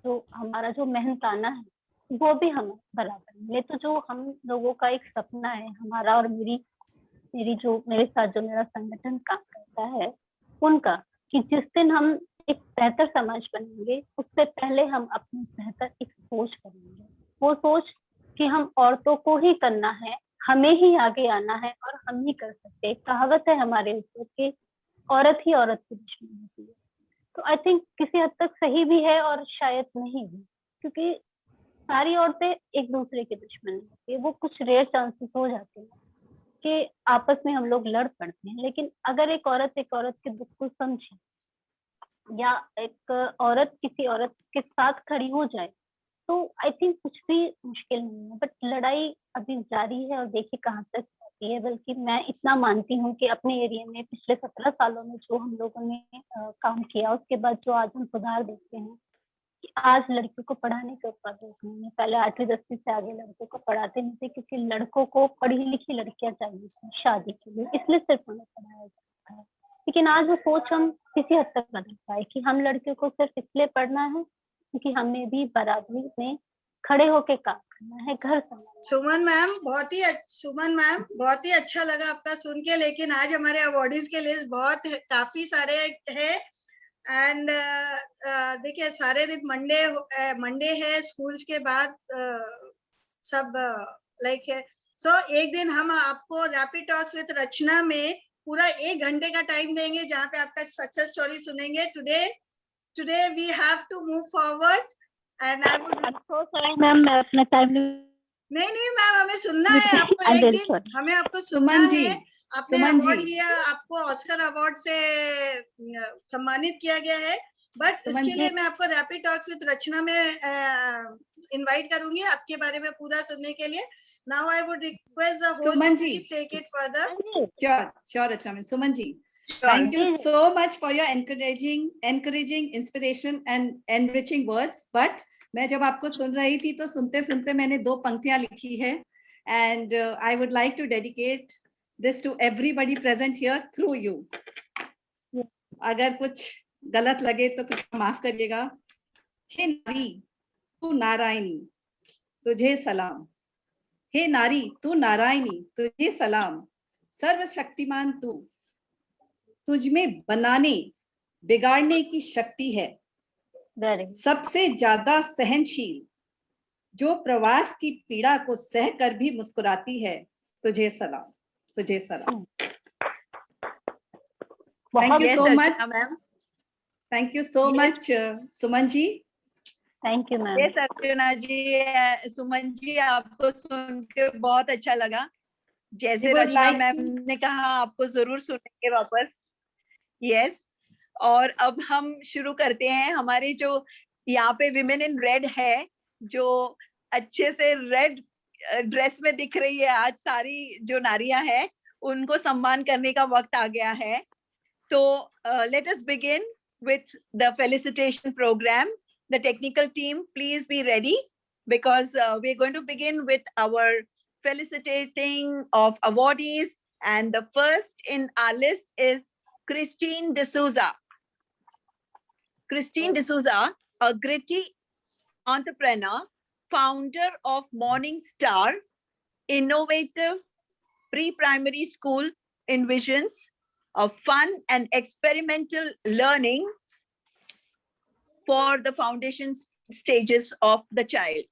तो हमारा जो मेहनताना है वो भी हमें बराबर मिले। तो जो हम लोगों का एक सपना है, हमारा और मेरे साथ जो मेरा संगठन काम करता है उनका, कि जिस दिन हम एक बेहतर समाज बनेंगे उससे पहले हम अपनी बेहतर एक सोच बनेंगे। वो सोच कि हम औरतों को ही करना है, हमें ही आगे आना है और हम ही कर सकते हैं। कहावत है हमारे ऊपर कि औरत ही औरत की दुश्मन होती है। तो आई थिंक किसी हद तक सही भी है और शायद नहीं भी, क्योंकि सारी औरतें एक दूसरे की दुश्मन होती है। वो कुछ रेयर चांसेस हो जाते हैं कि आपस में हम लोग लड़ पड़ते हैं, लेकिन अगर एक औरत के दुख को समझे या एक औरत किसी औरत के साथ खड़ी हो जाए तो आई थिंक कुछ भी मुश्किल नहीं है। बट लड़ाई अभी जारी है और देखिए कहाँ तक जाती है। बल्कि मैं इतना मानती हूँ कि अपने एरिया में पिछले 17 सालों में जो हम लोगों ने काम किया, उसके बाद जो आज हम सुधार देखते हैं कि आज लड़कियों को पढ़ाने के ऊपर रोक नहीं है। पहले 8वीं 10वीं से आगे लड़कों को पढ़ाते नहीं थे क्योंकि लड़कों को पढ़ी लिखी लड़कियां चाहिए थी शादी के लिए, इसलिए सिर्फ उन्हें पढ़ाया जाता है। लेकिन आज वो सोच हम किसी हद तक बदल पाए कि हम लड़कियों को सिर्फ इसलिए पढ़ना है क्योंकि हमें भी बराबरी में खड़े होके काम करना है, घर संभालना। सुमन मैम बहुत ही अच्छा लगा आपका सुन के, लेकिन आज हमारे अवार्डीज के लिस्ट काफी सारे हैं। एंड देखिए सारे दिन मंडे है, स्कूल्स के बाद सब लाइक है। सो एक दिन हम आपको रैपिड टॉक्स विद रचना में पूरा 1 घंटे का टाइम देंगे जहाँ पे आपका सक्सेस स्टोरी सुनेंगे। Today we have to move forward and I would so sorry ma'am, मैं अपना टाइम नहीं मैम, हमें सुनना है आपको। एक दिन हमें आपको सुनना है। आपने अवार्ड लिया, आपको ऑस्कर अवार्ड से सम्मानित किया गया है, बट उसके लिए मैं आपको रैपिड टॉक्स विद रचना में इनवाइट करूंगी आपके बारे में पूरा सुनने के लिए। Now I would request the host to please take it further. Sure, Rachna. Suman ji, thank you so much for your encouraging, inspiration and enriching words. But मैं जब आपको सुन रही थी तो सुनते सुनते मैंने 2 पंक्तियां लिखी है, and I would like to dedicate this to everybody present here through you. अगर कुछ गलत लगे तो कृपया माफ करिएगा। हे नारी तू नारायणी तुझे सलाम, हे नारी तू नारायणी तुझे सलाम, सर्वशक्तिमान तू, तुझ में बनाने बिगाड़ने की शक्ति है, सबसे ज्यादा सहनशील, जो प्रवास की पीड़ा को सह कर भी मुस्कुराती है, तुझे सलाम, तुझे सलाम। Thank you so much. Thank you so much, Suman ji. Thank you ma'am. Yes Archana ji, Suman ji आपको सुन के बहुत अच्छा लगा। जैसे रचना मैम ने कहा आपको जरूर सुनेंगे वापस। यस, और अब हम शुरू करते हैं। हमारे जो यहाँ पे विमेन इन रेड है, जो अच्छे से रेड ड्रेस में दिख रही है आज, सारी जो नारियां हैं उनको सम्मान करने का वक्त आ गया है। तो let us begin with the felicitation program. The technical team, please be ready because we're going to begin with our felicitating of awardees. And the first in our list is Christine D'Souza. Christine D'Souza, a gritty entrepreneur, founder of Morning Star, innovative pre-primary school envisions of fun and experimental learning for the foundation stages of the child.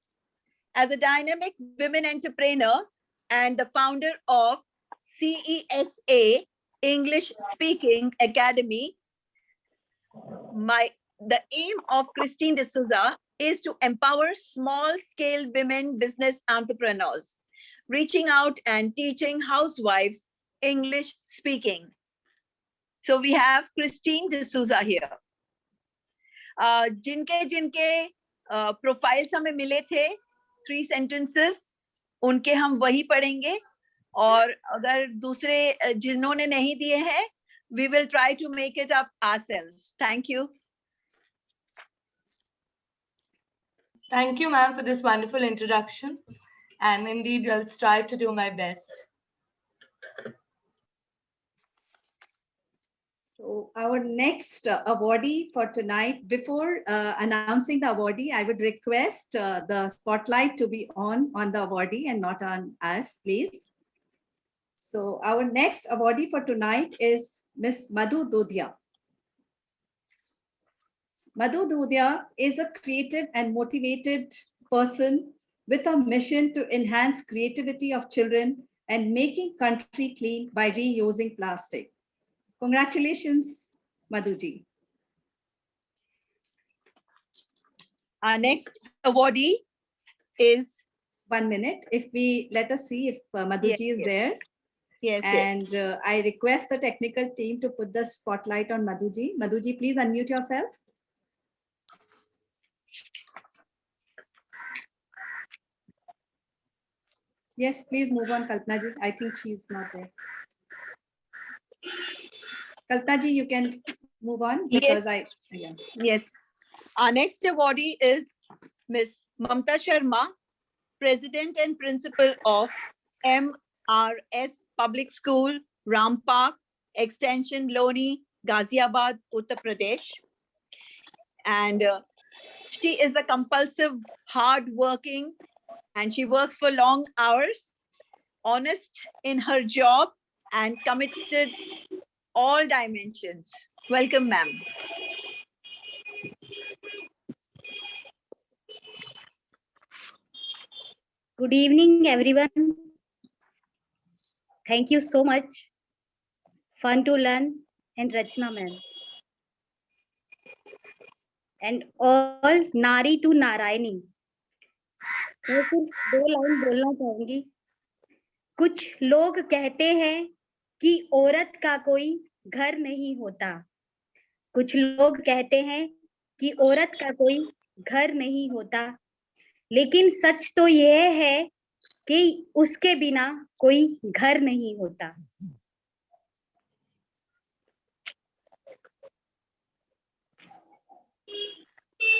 As a dynamic women entrepreneur and the founder of CESA English Speaking Academy, the aim of Christine D'Souza is to empower small-scale women business entrepreneurs, reaching out and teaching housewives English speaking. So we have Christine D'Souza here. जिनके जिनके profiles हमें मिले थे 3 sentences, उनके हम वही पढ़ेंगे, और अगर दूसरे जिन्होंने नहीं दिए हैं, we will try to make it up ourselves. Thank you. Thank you, ma'am, for this wonderful introduction. And indeed, I'll strive to do my best. So our next awardee for tonight, before announcing the awardee, I would request the spotlight to be on the awardee and not on us, please. So our next awardee for tonight is Miss Madhu Dodhia. Madhu Dodhia is a creative and motivated person with a mission to enhance creativity of children and making country clean by reusing plastic. Congratulations, Madhuji. Our next awardee is 1 minute. If we let us see if Madhuji is yes. there. Yes, And I request the technical team to put the spotlight on Madhuji. Madhuji, please unmute yourself. Yes, please move on, Kalpana ji. I think she's not there. Kalpana ji, you can move on because Yes. Yes. Our next awardee is Miss Mamta Sharma, President and Principal of MRS Public School, Ram Park, Extension Loni, Ghaziabad, Uttar Pradesh. And she is a compulsive, hard-working, and she works for long hours, honest in her job, and committed all dimensions. Welcome, ma'am. Good evening, everyone. Thank you so much. Fun to learn and Rachna ma'am. And all Nari to Narayani. मैं सिर्फ 2 line बोलना चाहूंगी. कुछ लोग कहते हैं कि औरत का कोई घर नहीं होता. कुछ लोग कहते हैं कि औरत का कोई घर नहीं होता. लेकिन सच तो यह है कि उसके बिना कोई घर नहीं होता.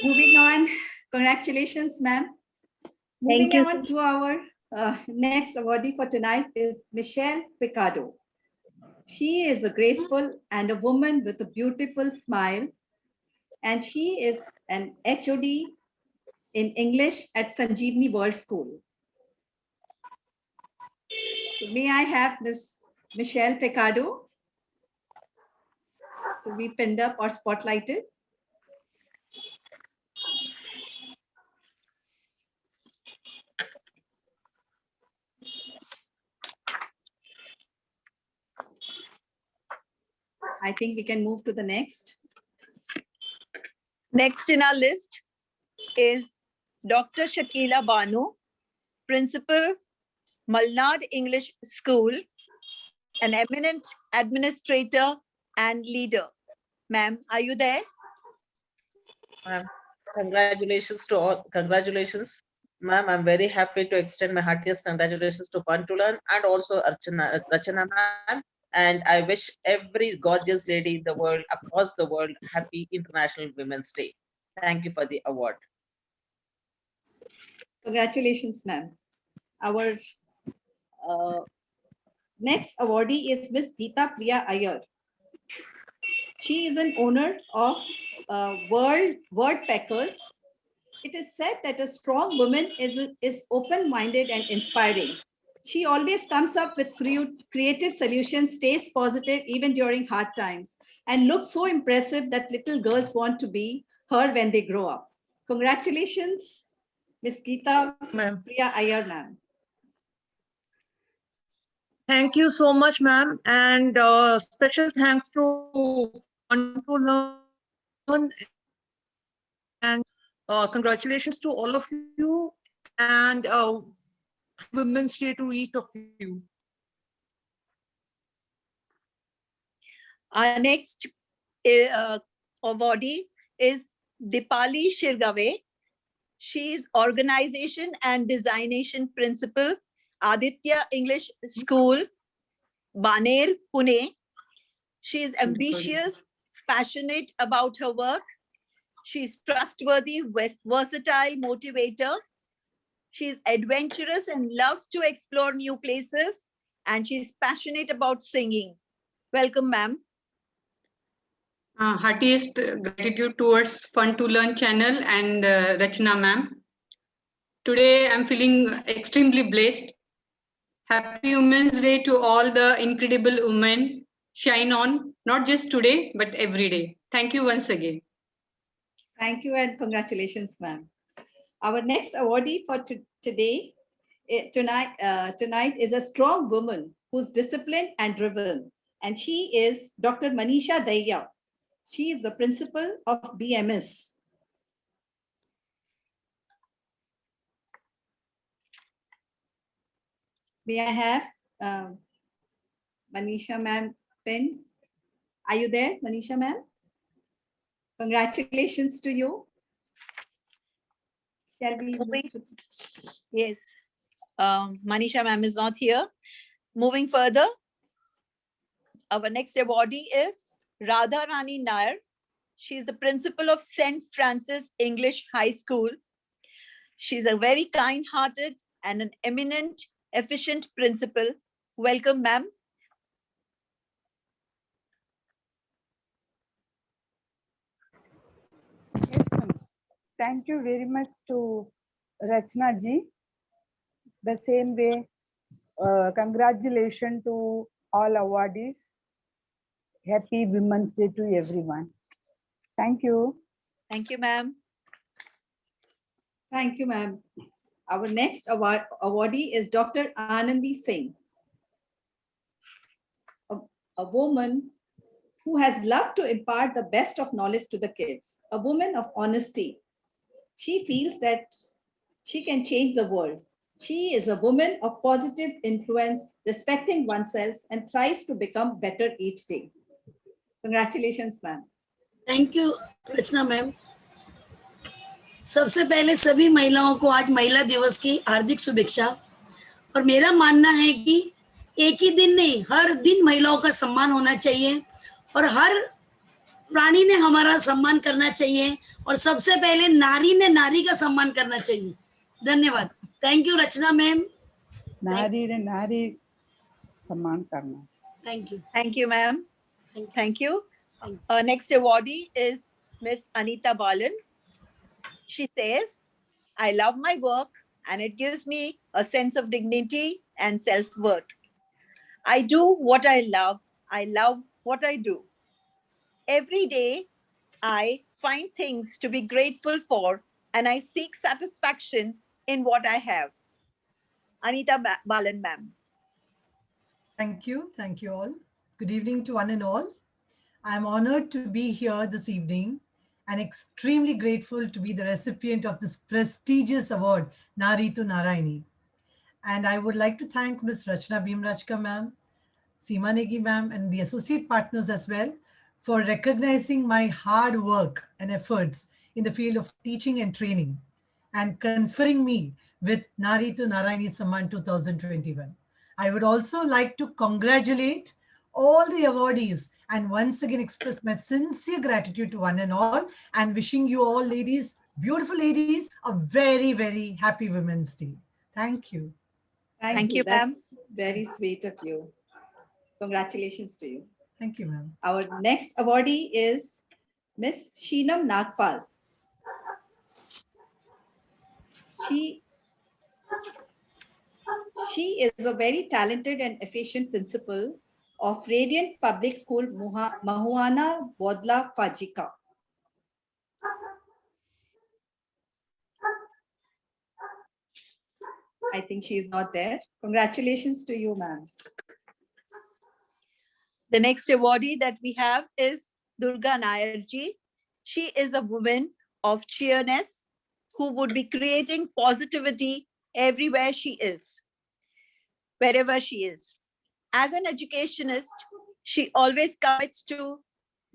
Moving on, congratulations, ma'am. Thank you. Moving on to our next awardee for tonight is Michelle Picado. She is a graceful and a woman with a beautiful smile, and she is an HOD in English at Sanjeevani World School. So may I have Miss Michelle Picado to be pinned up or spotlighted? I think we can move to the next. Next in our list is Dr. Shakila Banu, Principal, Malnad English School, an eminent administrator and leader. Ma'am, are you there? Congratulations to all. Congratulations, ma'am. I'm very happy to extend my heartiest congratulations to Fun to Learn and also Rachana ma'am. And I wish every gorgeous lady in the world, across the world, happy International Women's Day. Thank you for the award. Congratulations, ma'am. Our next awardee is Miss Geeta Priya Iyer. She is an owner of World Woodpeckers. It is said that a strong woman is open-minded and inspiring. She always comes up with creative solutions, stays positive even during hard times, and looks so impressive that little girls want to be her when they grow up. Congratulations, Ms. Geeta Priya Iyer, ma'am. Thank you so much, ma'am. And special thanks to Fun to Learn. And congratulations to all of you. And Women's Day to each of you. Our next awardee is Dipali Shirgave. She is Organization and Designation Principal, Aditya English School, Baner, Pune. She is ambitious, passionate about her work. She is trustworthy, versatile, motivator. She is adventurous and loves to explore new places. And she is passionate about singing. Welcome, ma'am. Heartiest gratitude towards Fun to Learn channel and Rachna ma'am. Today I'm feeling extremely blessed. Happy Women's Day to all the incredible women. Shine on, not just today, but every day. Thank you once again. Thank you and congratulations, ma'am. Our next awardee for tonight is a strong woman who's disciplined and driven. And she is Dr. Manisha Daya. She is the principal of BMS. May I have Manisha ma'am pen? Are you there, Manisha ma'am? Congratulations to you. Shall we move to... Yes. Manisha ma'am is not here. Moving further, our next awardee is Radha Rani Nair. She is the principal of St. Francis English High School. She's a very kind-hearted and an eminent, efficient principal. Welcome, ma'am. Yes, ma'am. Thank you very much to Rachna ji. The same way, congratulations to all awardees. Happy Women's Day to everyone. Thank you. Thank you, ma'am. Thank you, ma'am. Our next awardee is Dr. Anandi Singh, a woman who has loved to impart the best of knowledge to the kids, a woman of honesty. She feels that she can change the world. She is a woman of positive influence, respecting oneself, and tries to become better each day. Congratulations, ma'am. Thank you Rachna ma'am. सबसे पहले सभी महिलाओं को आज महिला दिवस की हार्दिक शुभेच्छा। और मेरा मानना है कि एक ही दिन नहीं, हर दिन महिलाओं का सम्मान होना चाहिए और हर प्राणी ने हमारा सम्मान करना चाहिए और सबसे पहले नारी ने नारी का सम्मान करना चाहिए। धन्यवाद। Thank you Rachna ma'am. नारी ने नारी सम्मान करना। Thank you. Thank you, ma'am. Thank you. Our next awardee is Miss Anita Balan. She says, I love my work and it gives me a sense of dignity and self-worth. I do what I love. I love what I do. Every day, I find things to be grateful for and I seek satisfaction in what I have. Anita Balan, ma'am. Thank you all. Good evening to one and all. I am honored to be here this evening and extremely grateful to be the recipient of this prestigious award, Nari to Narayani. And I would like to thank Ms. Rachna Bhimrajka ma'am, Seema Negi ma'am, and the associate partners as well for recognizing my hard work and efforts in the field of teaching and training and conferring me with Nari to Narayani Samman 2021. I would also like to congratulate all the awardees and once again express my sincere gratitude to one and all and wishing you all ladies, beautiful ladies, a very, very happy Women's Day. Thank you. Thank you, ma'am. That's very sweet of you. Congratulations to you. Thank you, ma'am. Our next awardee is Miss Sheenam Nagpal. She is a very talented and efficient principal of Radiant Public School, Mahuana Bodla Fajika. I think she is not there. Congratulations to you, ma'am. The next awardee that we have is Durga Nairji. She is a woman of cheerness who would be creating positivity everywhere she is, wherever she is. As an educationist, she always commits to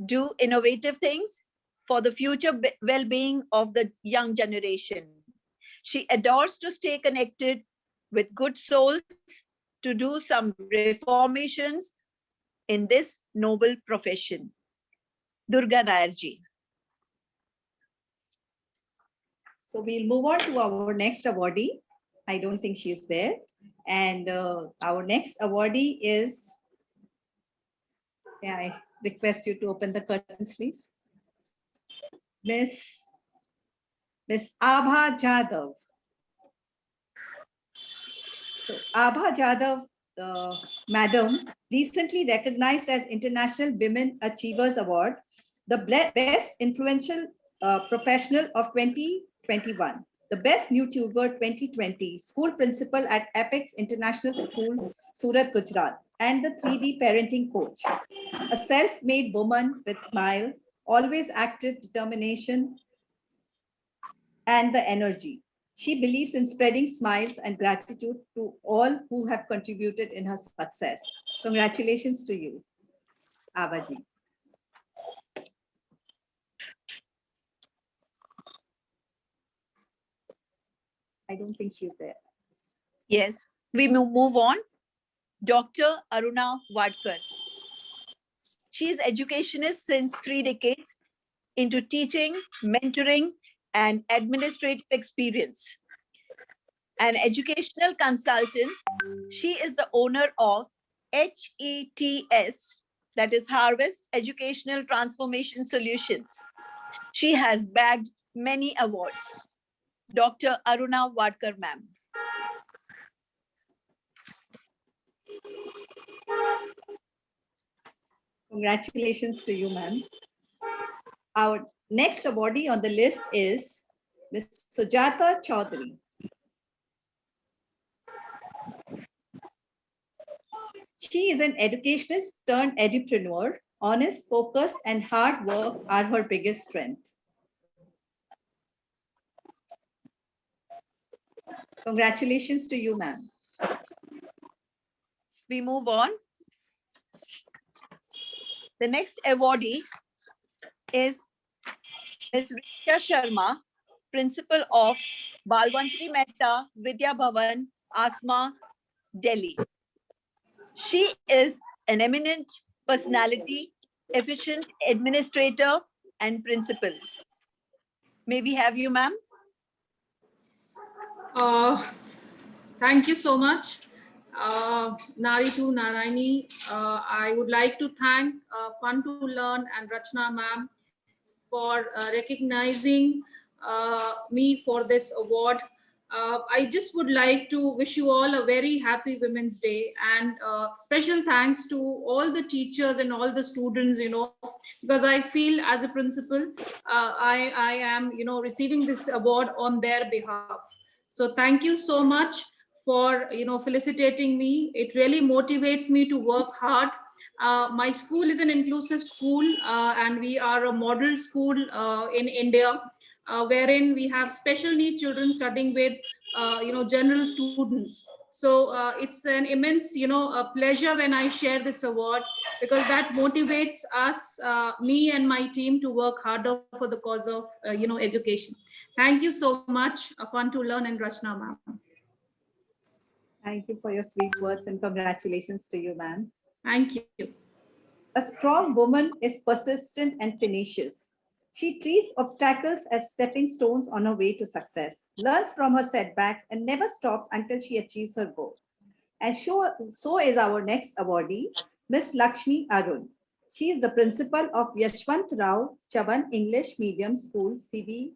do innovative things, for the future well-being of the young generation. She adores to stay connected with good souls to do some reformations in this noble profession. Durga Nair ji. So we'll move on to our next awardee. I don't think she is there. And our next awardee is, I request you to open the curtains, please. Miss Abha Jadhav. So Abha Jadhav, madam, recently recognized as International Women Achievers Award, the best influential professional of 2021, the best YouTuber 2020, school principal at Apex International School, Surat, Gujarat, and the 3D parenting coach. A self-made woman with smile, always active, determination, and the energy. She believes in spreading smiles and gratitude to all who have contributed in her success. Congratulations to you, Abaji. I don't think she's there. Yes, we move on. Dr. Aruna Wadkar. She is educationist since 3 decades into teaching, mentoring, and administrative experience. An educational consultant, she is the owner of HETS, that is Harvest Educational Transformation Solutions. She has bagged many awards. Dr. Aruna Wadkar, ma'am. Congratulations to you, ma'am. Our next awardee on the list is Ms. Sujata Chaudhary. She is an educationist turned edupreneur. Honest, focus, and hard work are her biggest strength. Congratulations to you, ma'am. We move on. The next awardee is Ms. Richa Sharma, Principal of Balwantri Mehta Vidya Bhavan, Asma, Delhi. She is an eminent personality, efficient administrator, and principal. May we have you, ma'am? Thank you so much. Nari to Narayani, I would like to thank Fun to Learn and Rachna ma'am for recognizing me for this award. I just would like to wish you all a very happy Women's Day, and special thanks to all the teachers and all the students, because I feel as a principal, I am, receiving this award on their behalf. So thank you so much for, felicitating me. It really motivates me to work hard. My school is an inclusive school, and we are a model school in India, wherein we have special need children studying with, general students. So it's an immense, a pleasure when I share this award, because that motivates us, me and my team, to work harder for the cause of, education. Thank you so much, Fun to Learn and Rachna ma'am. Thank you for your sweet words and congratulations to you, ma'am. Thank you. A strong woman is persistent and tenacious. She treats obstacles as stepping stones on her way to success, learns from her setbacks, and never stops until she achieves her goal. And so is our next awardee, Miss Lakshmi Arun. She is the principal of Yashwant Rao Chavan English Medium School, CBSE.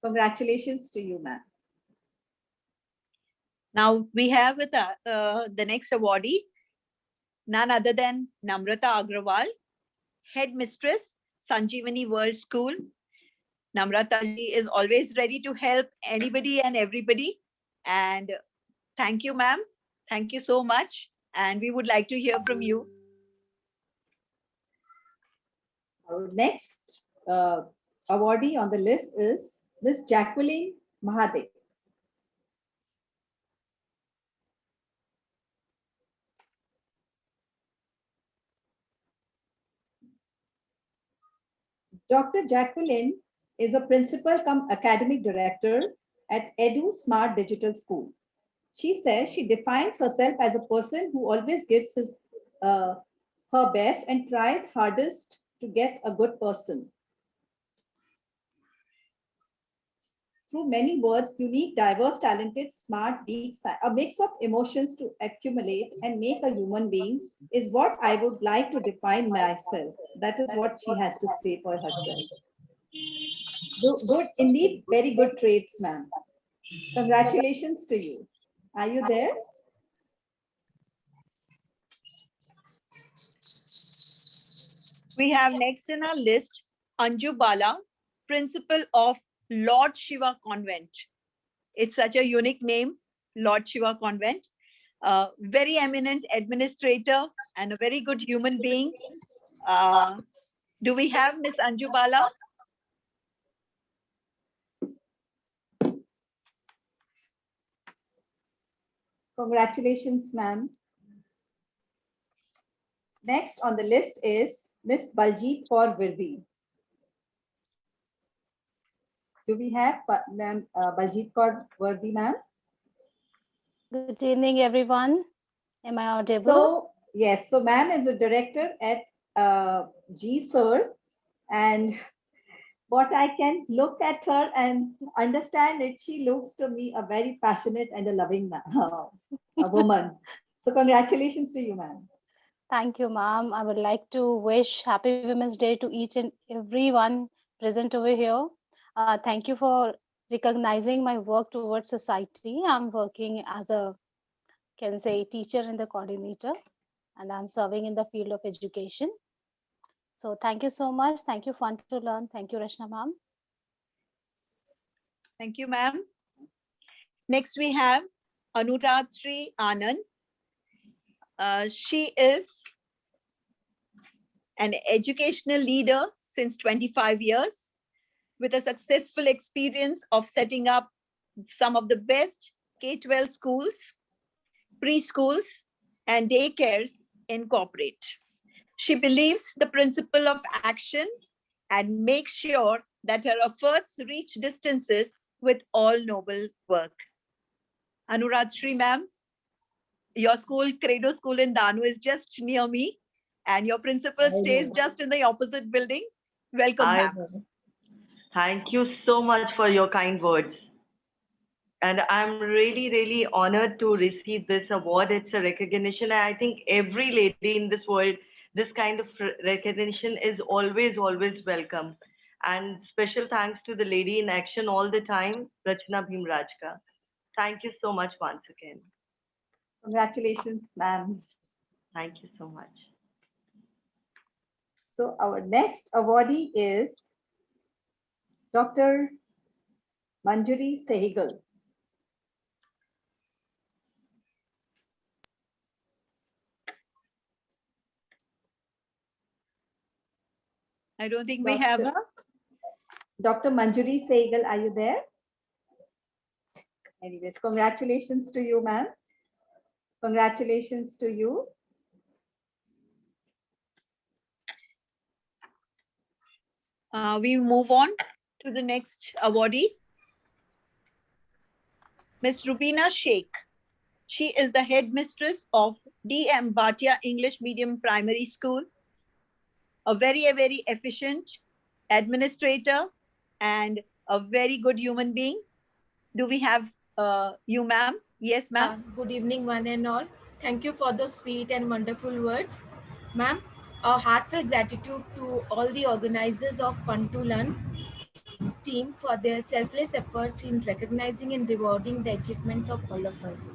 Congratulations to you, ma'am. Now we have with the next awardee, none other than Namrata Agrawal, Headmistress, Sanjeevani World School. Namrata ji is always ready to help anybody and everybody. And thank you, ma'am. Thank you so much. And we would like to hear from you. Our next awardee on the list is Miss Jacqueline Mahadev. Dr. Jacqueline is a principal cum academic director at Edu Smart Digital School. She says she defines herself as a person who always gives her best and tries hardest to get a good person. Through many words, unique, diverse, talented, smart, deep, a mix of emotions to accumulate and make a human being is what I would like to define myself. That is what she has to say for herself. Good, indeed, very good traits, ma'am. Congratulations to you. Are you there? We have next in our list Anju Bala, principal of Lord Shiva Convent. It's such a unique name, Lord Shiva Convent. Very eminent administrator and a very good human being. Do we have Miss Anju Bala? Congratulations, ma'am. Next on the list is Miss Baljeet Kaur Virdi. Do we have Baljeet Kaur Virdi, ma'am? Good evening, everyone. Am I audible? So, yes, so ma'am is a director at GSER, and what I can look at her and understand it, she looks to me a very passionate and a loving a woman. So congratulations to you, ma'am. Thank you, ma'am. I would like to wish Happy Women's Day to each and everyone present over here. Thank you for recognizing my work towards society. I'm working as a, can say, teacher and the coordinator, and I'm serving in the field of education. So thank you so much. Thank you, Fun to Learn. Thank you, Rachna ma'am. Thank you, ma'am. Next, we have Anuradhri Anand. She is an educational leader since 25 years with a successful experience of setting up some of the best K-12 schools, preschools, and daycares in corporate. She believes the principle of action and makes sure that her efforts reach distances with all noble work. Anuradhri ma'am, your school, Credo School in Danu, is just near me, and your principal stays just in the opposite building. Welcome, ma'am. Thank you so much for your kind words. And I'm really, really honored to receive this award. It's a recognition. I think every lady in this world, this kind of recognition is always, always welcome. And special thanks to the lady in action all the time, Rachna Bhimrajka. Thank you so much once again. Congratulations, ma'am. Thank you so much. So our next awardee is Dr. Manjari Sehgal. I don't think we have her. Dr. Manjari Sehgal, are you there? Anyways, congratulations to you, ma'am. Congratulations to you. We move on to the next awardee, Ms. Rubina Sheikh. She is the headmistress of D.M. Bhatia English Medium Primary School, a very efficient administrator and a very good human being. Do we have you, ma'am? Yes, ma'am. Good evening, one and all. Thank you for the sweet and wonderful words. Ma'am, a heartfelt gratitude to all the organizers of Fun to Learn team for their selfless efforts in recognizing and rewarding the achievements of all of us.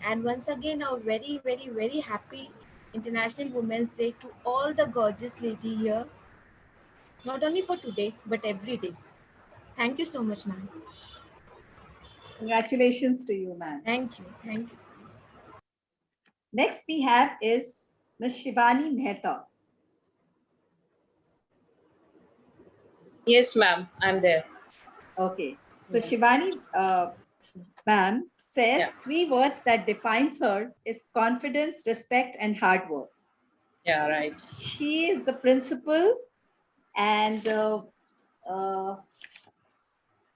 And once again, a very happy International Women's Day to all the gorgeous lady here, not only for today, but every day. Thank you so much, ma'am. Congratulations to you, ma'am. Thank you. Thank you so much. Next we have is Ms. Shivani Mehta. Yes, ma'am, I'm there. Okay. So Shivani, ma'am, says 3 words that defines her is confidence, respect, and hard work. Yeah, right. She is the principal and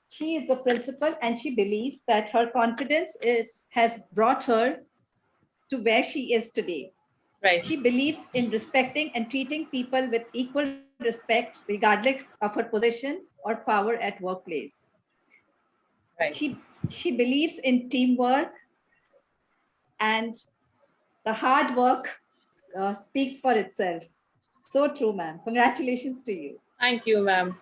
she is the principal, and she believes that her confidence has brought her to where she is today. Right. She believes in respecting and treating people with equal respect, regardless of her position or power at workplace. Right. She believes in teamwork, and the hard work speaks for itself. So true, ma'am. Congratulations to you. Thank you, ma'am.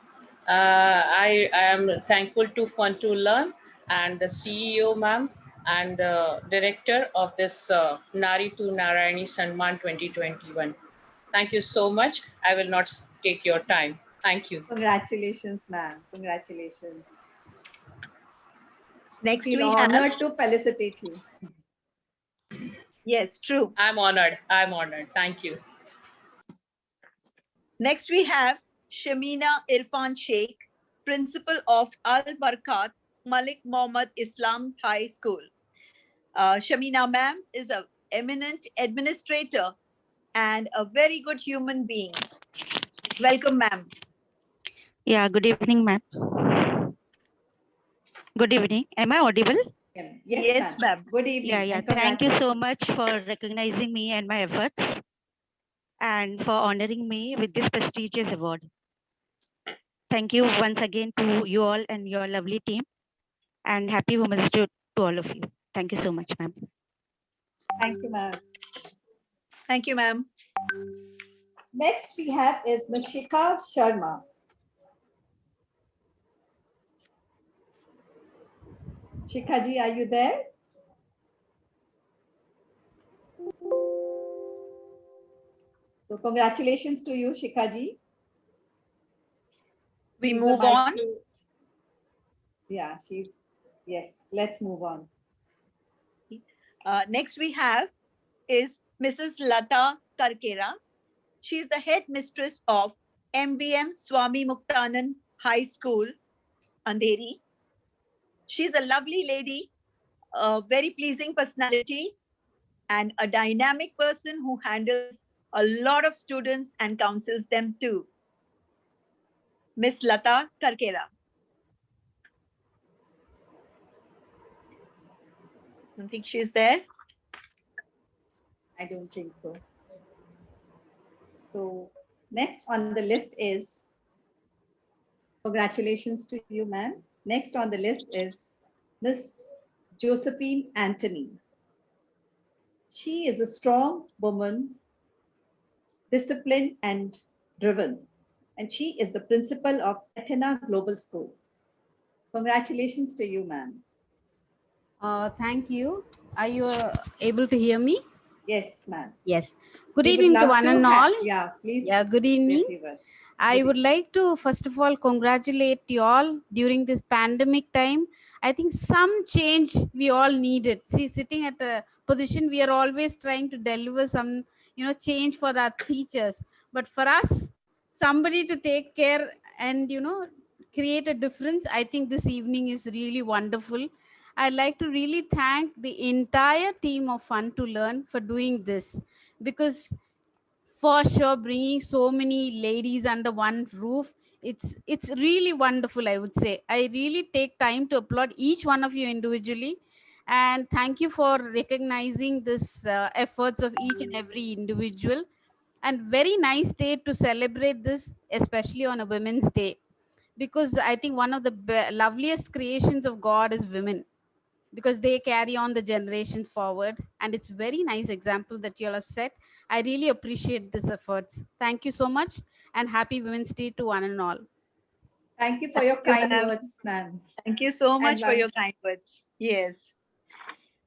I am thankful to Fun to Learn and the CEO, ma'am, and the director of this Nari to Narayani Sanman 2021. Thank you so much. I will not take your time. Thank you. Congratulations, ma'am. Congratulations. Next Feel we have. honored to felicitate you. Yes, true. I'm honored. I'm honored. Thank you. Next we have Shamina Irfan Sheikh, principal of Al Barkat Malik Mohammad Islam High School. Shamina ma'am is an eminent administrator and a very good human being. Welcome, ma'am. Yeah, good evening, ma'am. Good evening. Am I audible? Yes, ma'am. Good evening. Yeah. and Thank you so congratulations. much for recognizing me and my efforts and for honoring me with this prestigious award. Thank you once again to you all and your lovely team, and happy Women's Day to all of you. Thank you so much, ma'am. Thank you, ma'am. Thank you, ma'am. Next we have is Ms. Shikha Sharma. Shikha ji, are you there? So congratulations to you, Shikha ji. We Please move the mic on. Yeah, yes, let's move on. Next we have is Mrs. Lata Karkera. She is the head mistress of MVM Swami Muktanand High School, Andheri. She's a lovely lady, a very pleasing personality, and a dynamic person who handles a lot of students and counsels them too. Miss Lata Karkera. Don't think she's there. I don't think so. So next on the list is, congratulations to you, ma'am. Next on the list is Miss Josephine Anthony. She is a strong woman, disciplined and driven, and she is the principal of Athena Global School. Congratulations to you, ma'am. Thank you. Are you able to hear me? Yes, ma'am. Yes. Good We would evening to love one and all. Yeah, please. Yeah, good say a evening. few words. I would like to first of all congratulate you all during this pandemic time. I think some change we all needed. See, sitting at a position, we are always trying to deliver some, change for our teachers. But for us, somebody to take care and, create a difference, I think this evening is really wonderful. I'd like to really thank the entire team of Fun to Learn for doing this, because for sure bringing so many ladies under one roof, it's really wonderful. I would say I really take time to applaud each one of you individually, and thank you for recognizing this efforts of each and every individual. And very nice day to celebrate this, especially on a Women's Day, because I think one of the loveliest creations of God is women, because they carry on the generations forward, and it's very nice example that you all have set. I really appreciate this efforts. Thank you so much, and happy Women's Day to one and all. Thank you for your Thank you, kind ma'am. words, ma'am. Thank you so much And for your one- kind words. Yes.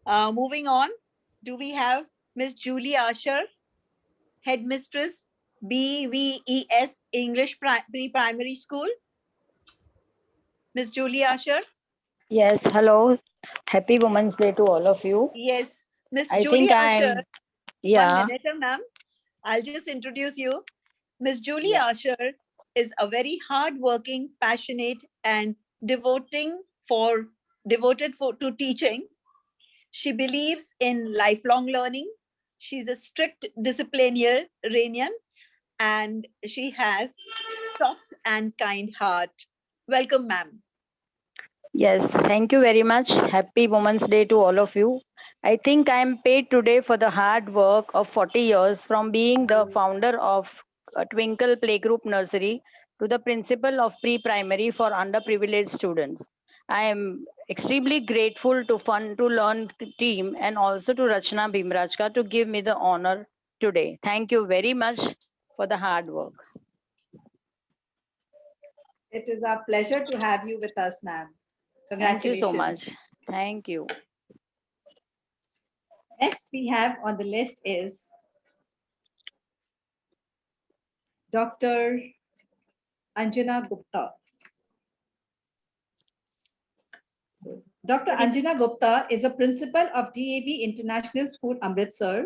Moving on, do we have Miss Julie Asher, headmistress, BVES English Pre-Primary School? Miss Julie Asher? Yes, hello. Happy Women's Day to all of you. Yes, Miss I Julie think Asher. I'm, yeah. 1 minute, ma'am. I'll just introduce you. Miss Julie Asher is a very hardworking, passionate, and devoted to teaching. She believes in lifelong learning. She's a strict disciplinarian, and she has soft and kind heart. Welcome, ma'am. Yes, thank you very much. Happy Women's Day to all of you. I think I am paid today for the hard work of 40 years from being the founder of Twinkle Playgroup Nursery to the principal of pre-primary for underprivileged students. I am extremely grateful to Fun to Learn team and also to Rachna Bhimrajka to give me the honor today. Thank you very much for the hard work. It is our pleasure to have you with us, ma'am. Thank you Congratulations. so much. Thank you. Next we have on the list is Dr. Anjana Gupta. So, Dr. Anjana Gupta is a principal of DAV International School, Amritsar,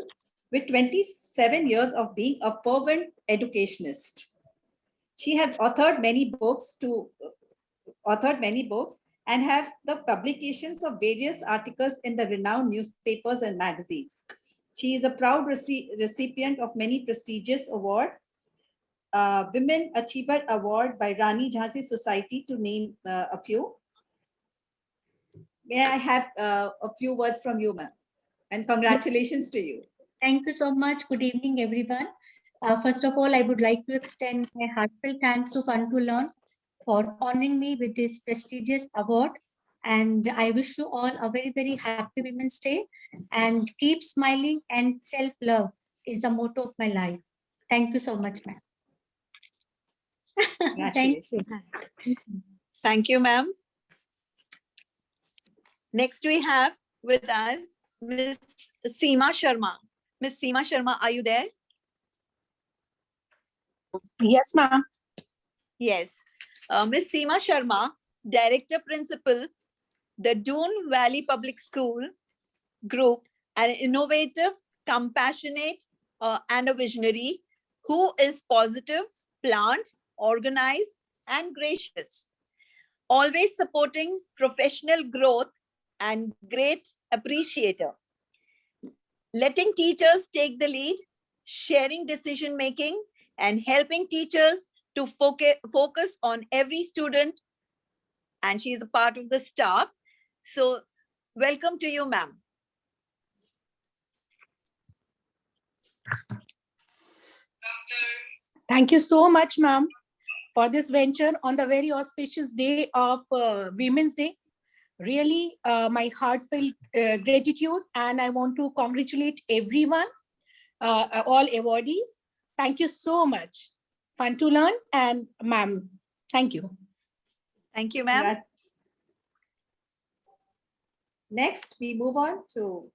with 27 years of being a fervent educationist. She has authored many books and have the publications of various articles in the renowned newspapers and magazines. She is a proud recipient of many prestigious awards, Women Achiever Award by Rani Jhansi Society, to name a few. May I have a few words from you, ma'am? And congratulations to you. Thank you so much. Good evening, everyone. First of all, I would like to extend my heartfelt thanks to Fun to Learn for honoring me with this prestigious award. And I wish you all a very, very happy Women's Day, and keep smiling, and self-love is the motto of my life. Thank you so much, ma'am. Congratulations. Thank you, ma'am. Next, we have with us Ms. Seema Sharma. Ms. Seema Sharma, are you there? Yes, ma'am. Yes. Ms. Seema Sharma, Director Principal, the Doon Valley Public School Group, an innovative, compassionate, and a visionary who is positive, planned, organized, and gracious, always supporting professional growth and great appreciator, letting teachers take the lead, sharing decision making, and helping teachers to focus on every student. And she is a part of the staff. So welcome to you, ma'am. Thank you so much, ma'am, for this venture on the very auspicious day of Women's Day. Really, my heartfelt gratitude, and I want to congratulate everyone, all awardees. Thank you so much. Fun to Learn and ma'am. Thank you. Thank you, ma'am. Next, we move on to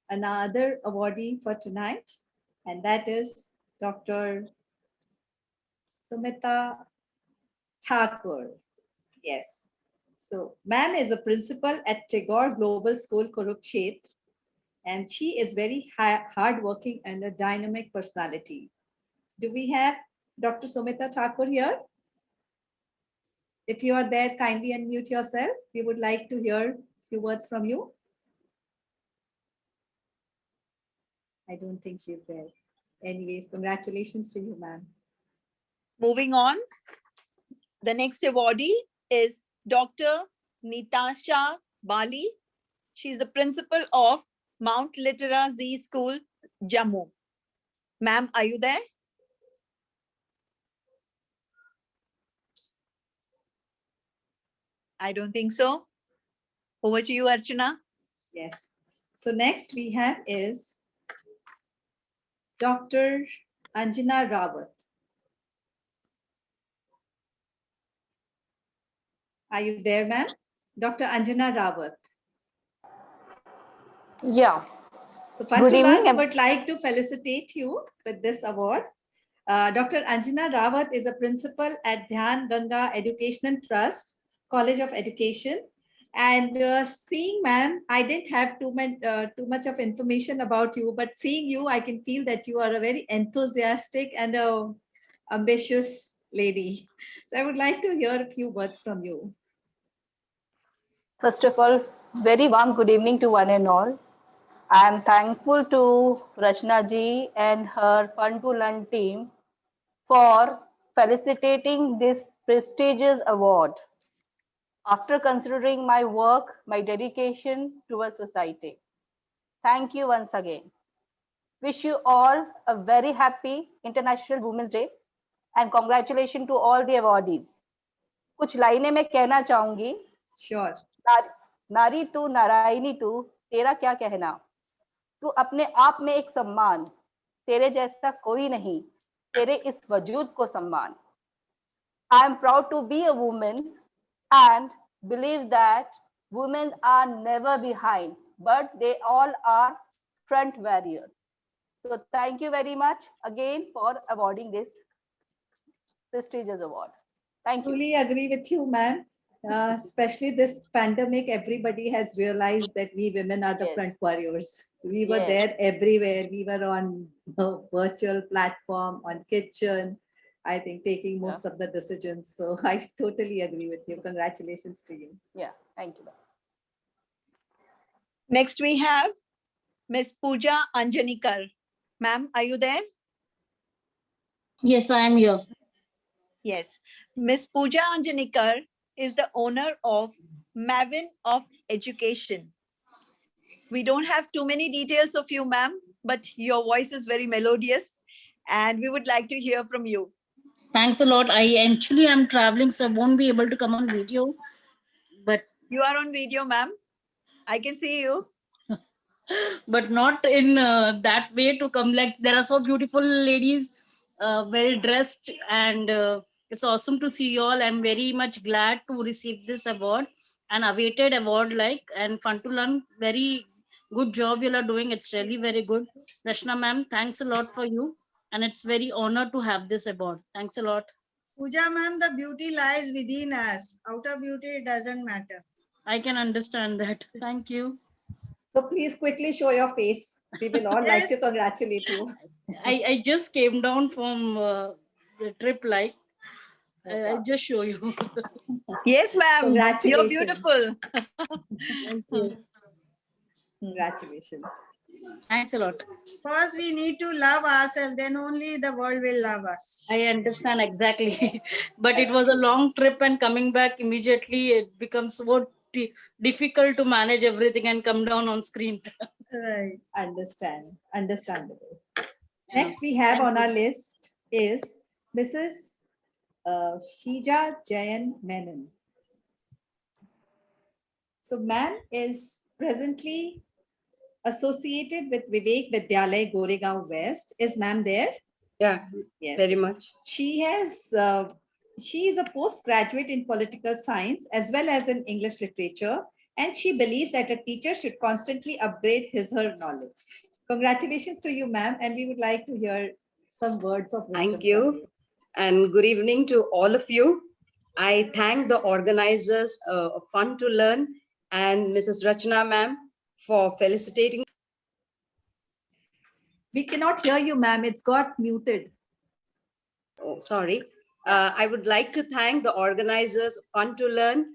another awardee for tonight, and that is Dr. Sumita Thakur. Yes. So, ma'am is a principal at Tagore Global School, Kurukshetra, and she is very hardworking and a dynamic personality. Do we have Dr. Sumita Thakur here? If you are there, kindly unmute yourself. We would like to hear a few words from you. I don't think she's there. Anyways, congratulations to you, ma'am. Moving on, the next awardee is Dr. Nitasha Bali. She's the principal of Mount Litera Z School, Jammu. Ma'am, are you there? I don't think so. Over to you, Archana. Yes. So next we have is Dr. Anjana Rawat. Are you there, ma'am? Dr. Anjana Rawat. Yeah. So Fun to Learn would like to felicitate you with this award. Dr. Anjana Rawat is a principal at Dhyan Ganga Educational Trust, College of Education. And seeing ma'am, I didn't have too much of information about you, but seeing you, I can feel that you are a very enthusiastic and ambitious lady. So I would like to hear a few words from you. First of all, very warm good evening to one and all. I am thankful to Rachna ji and her Fun to Learn team for felicitating this prestigious award after considering my work, my dedication towards society. Thank you once again. Wish you all a very happy International Women's Day and congratulations to all the awardees. कुछ लाइनें मैं कहना चाहूंगी. Sure. नारी तू नारायणी तू, तेरा क्या कहना. तू अपने आप में एक सम्मान, तेरे जैसा कोई नहीं, तेरे इस वजूद को सम्मान. I am proud to be a woman and believe that women are never behind, but they all are front warriors. So thank you very much again for awarding this prestigious award. Thank you. Truly agree with you, ma'am. Especially this pandemic, everybody has realized that we women are the front warriors. We were Yes. there everywhere. We were on virtual platform, on kitchen, I think taking most of the decisions. So I totally agree with you. Congratulations to you. Yeah, thank you. Next we have Ms. Pooja Anjanikar. Ma'am, are you there? Yes, I am here. Yes. Ms. Pooja Anjanikar is the owner of Mavin of Education. We don't have too many details of you, ma'am, but your voice is very melodious and we would like to hear from you. Thanks a lot. I actually am traveling, so won't be able to come on video. But you are on video, ma'am. I can see you. But not in that way to come. Like there are so beautiful ladies, well dressed, and it's awesome to see you all. I'm very much glad to receive this award, an awaited award, and fun to learn. Very good job you are doing. It's really very good. Rachna ma'am, thanks a lot for you. And it's very honor to have this award. Thanks a lot. Pooja ma'am, the beauty lies within us. Outer beauty, it doesn't matter. I can understand that. Thank you. So please quickly show your face. We will all like to congratulate you. I just came down from the trip, I'll just show you. Yes, ma'am. You're Congratulations. beautiful. Thank you. Congratulations. Thanks a lot. First, we need to love ourselves, then only the world will love us. I understand exactly. But it was a long trip, and coming back immediately, it becomes so difficult to manage everything and come down on screen. Right. Understandable. Next we have on our list is Mrs. Shija Jayan Menon. So ma'am is presently associated with Vivek Vidyalay, Goregaon West. Is ma'am there? Yeah, yes, very much. She is a postgraduate in political science as well as in English literature, and she believes that a teacher should constantly upgrade her knowledge. Congratulations to you, ma'am, and we would like to hear some words of wisdom. Thank you, and good evening to all of you. I thank the organizers of Fun to Learn and Mrs. Rachna ma'am for felicitating. We cannot hear you, ma'am. It's got muted. Oh, sorry. I would like to thank the organizers of Fun to Learn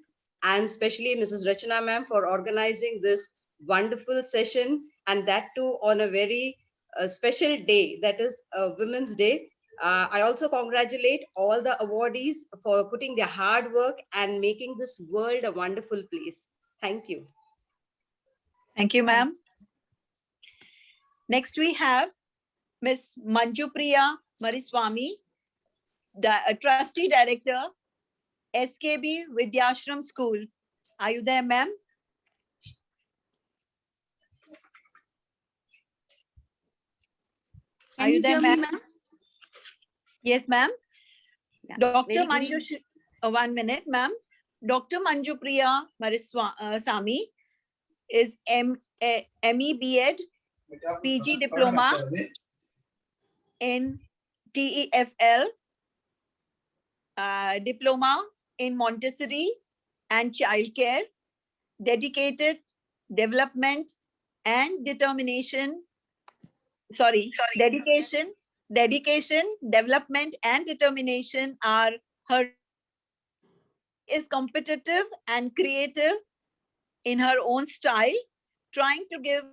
and especially Mrs. Rachna ma'am for organizing this wonderful session, and that too on a very special day, that is Women's Day. I also congratulate all the awardees for putting their hard work and making this world a wonderful place. Thank you. Thank you, ma'am. Next, we have Ms. Manju Priya Mariswamy, Trustee Director, SKB Vidyashram School. Are you there, ma'am? Are you there, ma'am? Yes, ma'am. Dr. Manju, one minute, ma'am. Dr. Manju Priya Mariswamy is ME B.Ed, PG Diploma in TEFL, Diploma in Montessori and Childcare, dedicated development and determination. Dedication, development and determination are her. Is competitive and creative in her own style, trying to give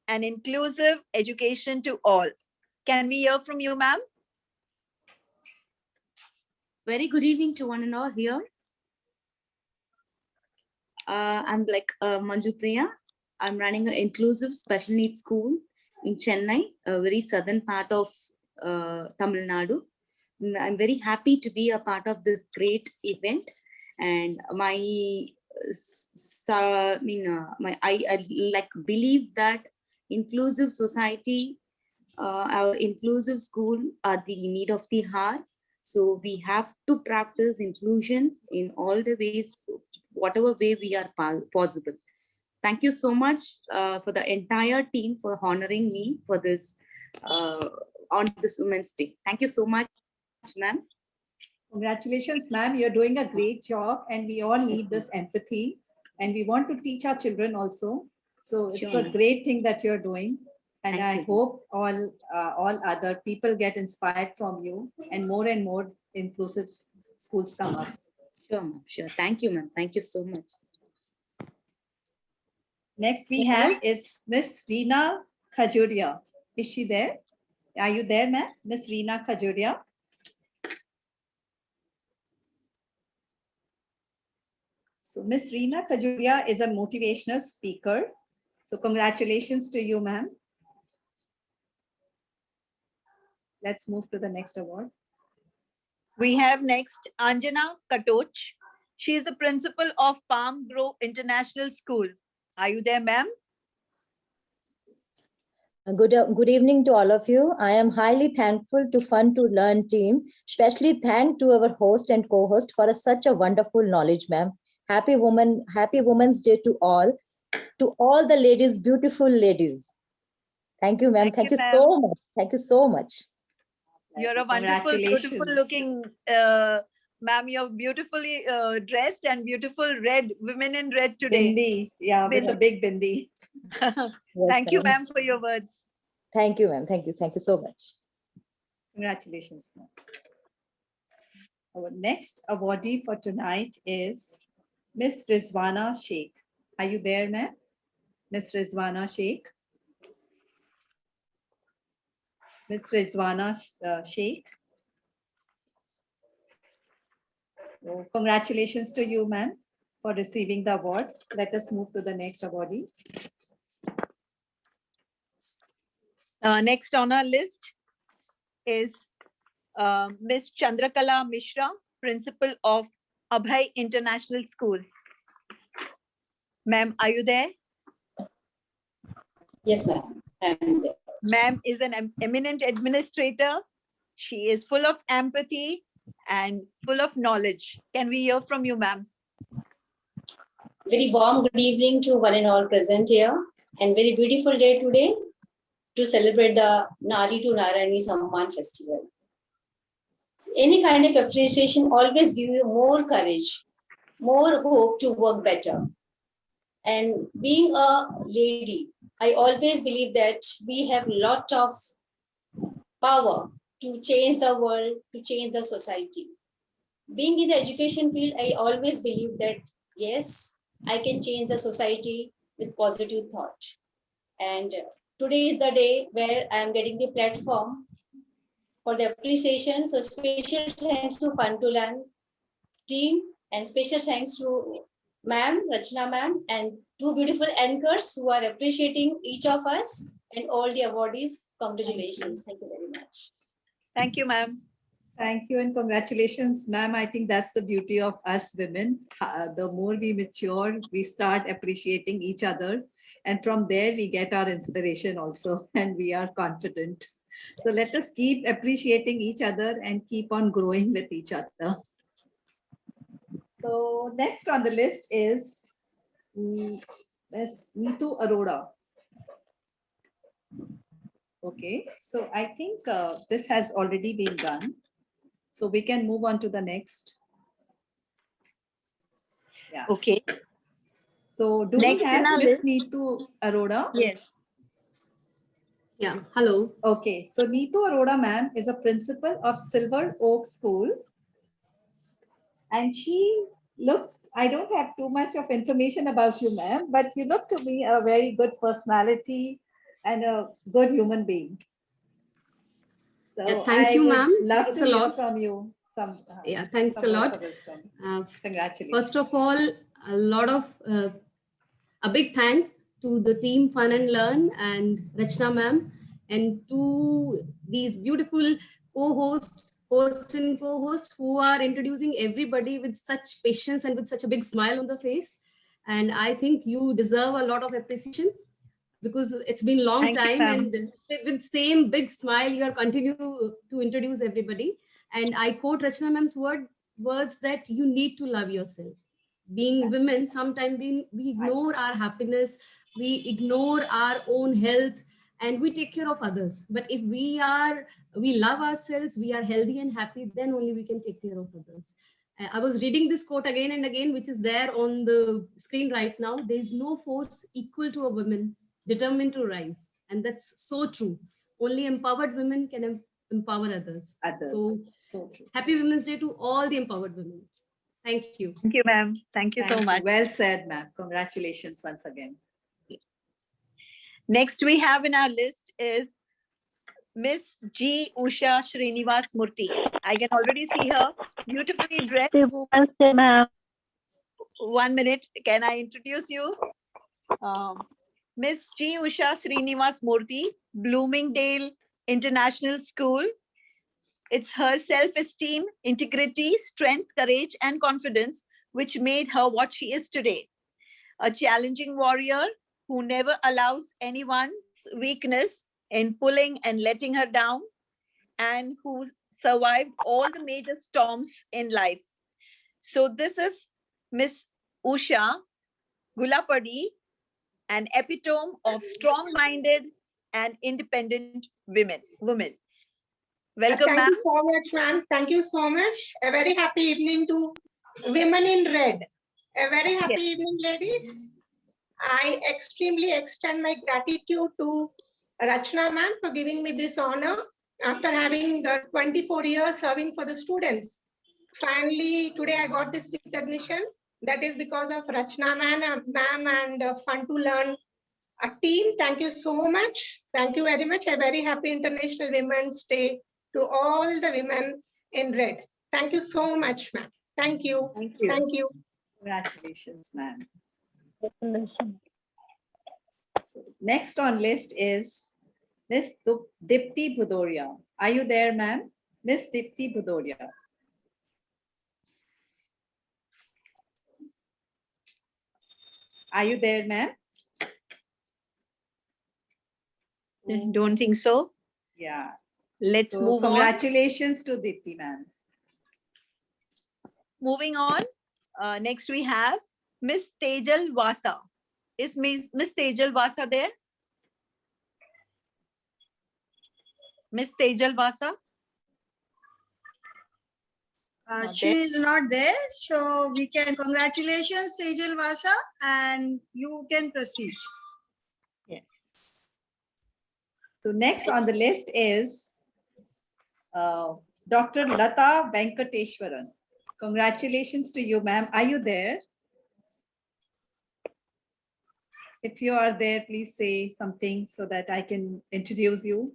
an inclusive education to all. Can we hear from you, ma'am? Very good evening to one and all here. I'm Manju Priya. I'm running an inclusive special needs school in Chennai, a very southern part of Tamil Nadu. I'm very happy to be a part of this great event, and I believe that inclusive society, our inclusive school are the need of the heart. So we have to practice inclusion in all the ways, whatever way we are possible. Thank you so much for the entire team for honoring me for this on this Women's Day. Thank you so much, ma'am. Congratulations, ma'am. You're doing a great job, and we all need this empathy, and we want to teach our children also. So it's Sure. a great thing that you're doing. And Thank I you. hope all other people get inspired from you, and more inclusive schools come up. Sure, ma'am. Sure. Thank you, ma'am. Thank you so much. Next we have is Miss Reena Khajuria. Is she there? Are you there, ma'am? Miss Reena Khajuria. So Miss Reena Khajuria is a motivational speaker. So congratulations to you, ma'am. Let's move to the next award. We have next Anjana Katoch. She is the principal of Palm Grove International School. Are you there, ma'am? Good evening to all of you. I am highly thankful to Fun to Learn team, especially thank to our host and co-host for such a wonderful knowledge, ma'am. Happy Women's Day to all the ladies, beautiful ladies. Thank you, ma'am. Thank you ma'am. so much. Thank you so much. You're a wonderful, beautiful looking, ma'am. You're beautifully dressed and beautiful red, women in red today. Bindi, yeah, with a big bindi. Thank you, ma'am. ma'am, for your words. Thank you, ma'am. Thank you. Thank you so much. Congratulations, ma'am. Our next awardee for tonight is Miss Rizwana Sheikh. Are you there, ma'am? Miss Rizwana Sheikh. Miss Rizwana Sheikh. So congratulations to you, ma'am, for receiving the award. Let us move to the next awardee. Next on our list is Miss Chandrakala Mishra, principal of Abhay International School. Ma'am, are you there? Yes, ma'am. I'm there. Ma'am is an eminent administrator. She is full of empathy and full of knowledge. Can we hear from you, ma'am? Very warm good evening to one and all present here, and very beautiful day today to celebrate the Nari to Narayani Samman festival. Any kind of appreciation always gives you more courage, more hope to work better. And being a lady, I always believe that we have a lot of power to change the world, to change the society. Being in the education field, I always believe that, yes, I can change the society with positive thought. And today is the day where I am getting the platform for the appreciation. So special thanks to Fun to Learn team, and special thanks to ma'am, Rachna ma'am, and two beautiful anchors who are appreciating each of us, and all the awardees. Congratulations. Thank you very much. Thank you, ma'am. Thank you and congratulations, ma'am. I think that's the beauty of us women. The more we mature, we start appreciating each other. And from there, we get our inspiration also, and we are confident. So let us keep appreciating each other and keep on growing with each other. So next on the list is Ms. Neetu Arora. Okay, so I think this has already been done. So we can move on to the next. Yeah. Okay. So do Next we in have our Ms. list- Neetu Arora? Yes. Yeah, hello. Okay, so Neetu Arora ma'am is a principal of Silver Oak School. And she looks, I don't have too much of information about you, ma'am, but you look to me a very good personality and a good human being. So Yeah, thank I you, would ma'am. love Thanks to a hear lot. from you. some Yeah, thanks some a words lot. of wisdom. Congratulations. Congratulations. First of all, a big thank to the team Fun and Learn and Rachna ma'am, and to these beautiful host and co-host who are introducing everybody with such patience and with such a big smile on the face. And I think you deserve a lot of appreciation because it's been a long Thank you, time, ma'am. and with same big smile you are continue to introduce everybody. And I quote Rachna ma'am's words that you need to love yourself. Being women, sometimes we ignore our happiness, we ignore our own health, and we take care of others. But if we love ourselves, we are healthy and happy, then only we can take care of others. I was reading this quote again and again, which is there on the screen right now. There is no force equal to a woman determined to rise. And that's so true. Only empowered women can empower others. So true. Happy Women's Day to all the empowered women. Thank you. Thank you, ma'am. Thank you so much. Well said, ma'am. Congratulations once again. Next we have in our list is Miss G. Usha Srinivas Murthy. I can already see her beautifully dressed. One minute, can I introduce you? Miss G. Usha Srinivas Murthy, Bloomingdale International School. It's her self-esteem, integrity, strength, courage, and confidence which made her what she is today. A challenging warrior who never allows anyone's weakness in pulling and letting her down, and who survived all the major storms in life. So this is Miss Usha Gulapadi, an epitome of strong-minded and independent women. Welcome, Thank ma'am. you so much, ma'am. Thank you so much. A very happy evening to Women in Red. A very happy evening, ladies. I extremely extend my gratitude to Rachna ma'am for giving me this honor after having the 24 years serving for the students. Finally, today I got this recognition. That is because of Rachna ma'am and Fun to Learn team. Thank you so much. Thank you very much. A very happy International Women's Day to all the women in red. Thank you so much, ma'am. Thank you. Thank you. Thank you. Congratulations, ma'am. So next on list is Miss Dipti Bhudoria. Are you there, ma'am? Miss Dipti Bhudoria. Are you there, ma'am? Don't think so. Yeah. Let's So move on. congratulations to Dipti, ma'am. Moving on, next we have Miss Tejal Vasa. Is Miss Tejal Vasa there? Miss Tejal Vasa? She is not there, so we can congratulations, Sejal Vasa, and you can proceed. Yes. So next on the list is Dr. Lata Venkateshwaran. Congratulations to you, ma'am. Are you there? If you are there, please say something so that I can introduce you.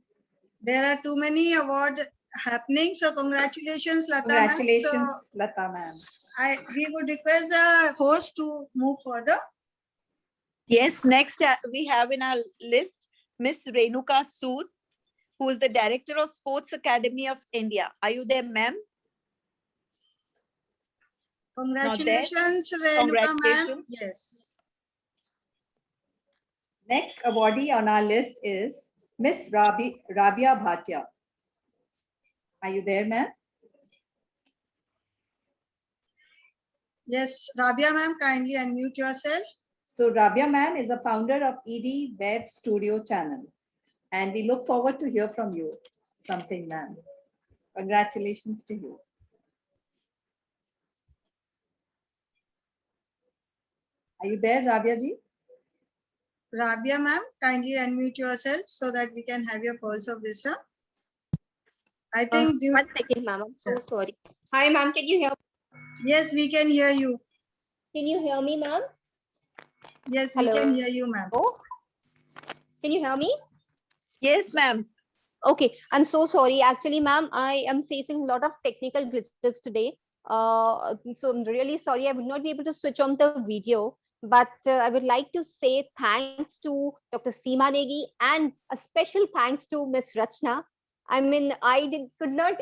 There are too many awards happening, so congratulations, Lata ma'am. Congratulations, Lata ma'am. We would request the host to move further. Yes, next we have in our list Miss Renuka Sood, who is the Director of Sports Academy of India. Are you there, ma'am? Congratulations, Renuka ma'am. Yes. Next awardee on our list is Miss Rabia Bhatia. Are you there, ma'am? Yes, Rabia ma'am, kindly unmute yourself. So Rabia ma'am is a founder of ED Web Studio channel, and we look forward to hear from you something, ma'am. Congratulations to you. Are you there, Rabia ji? Rabia ma'am, kindly unmute yourself so that we can have your pulse of wisdom. I think 1 second, ma'am. I'm so sorry. Hi, ma'am. Can you hear me? Yes, we can hear you. Can you hear me, ma'am? Yes, Hello. we can hear you, ma'am. Can you hear me? Yes, ma'am. Okay, I'm so sorry. Actually, ma'am, I am facing a lot of technical glitches today. So I'm really sorry. I would not be able to switch on the video, but I would like to say thanks to Dr. Seema Negi and a special thanks to Miss Rachna. I mean, I did not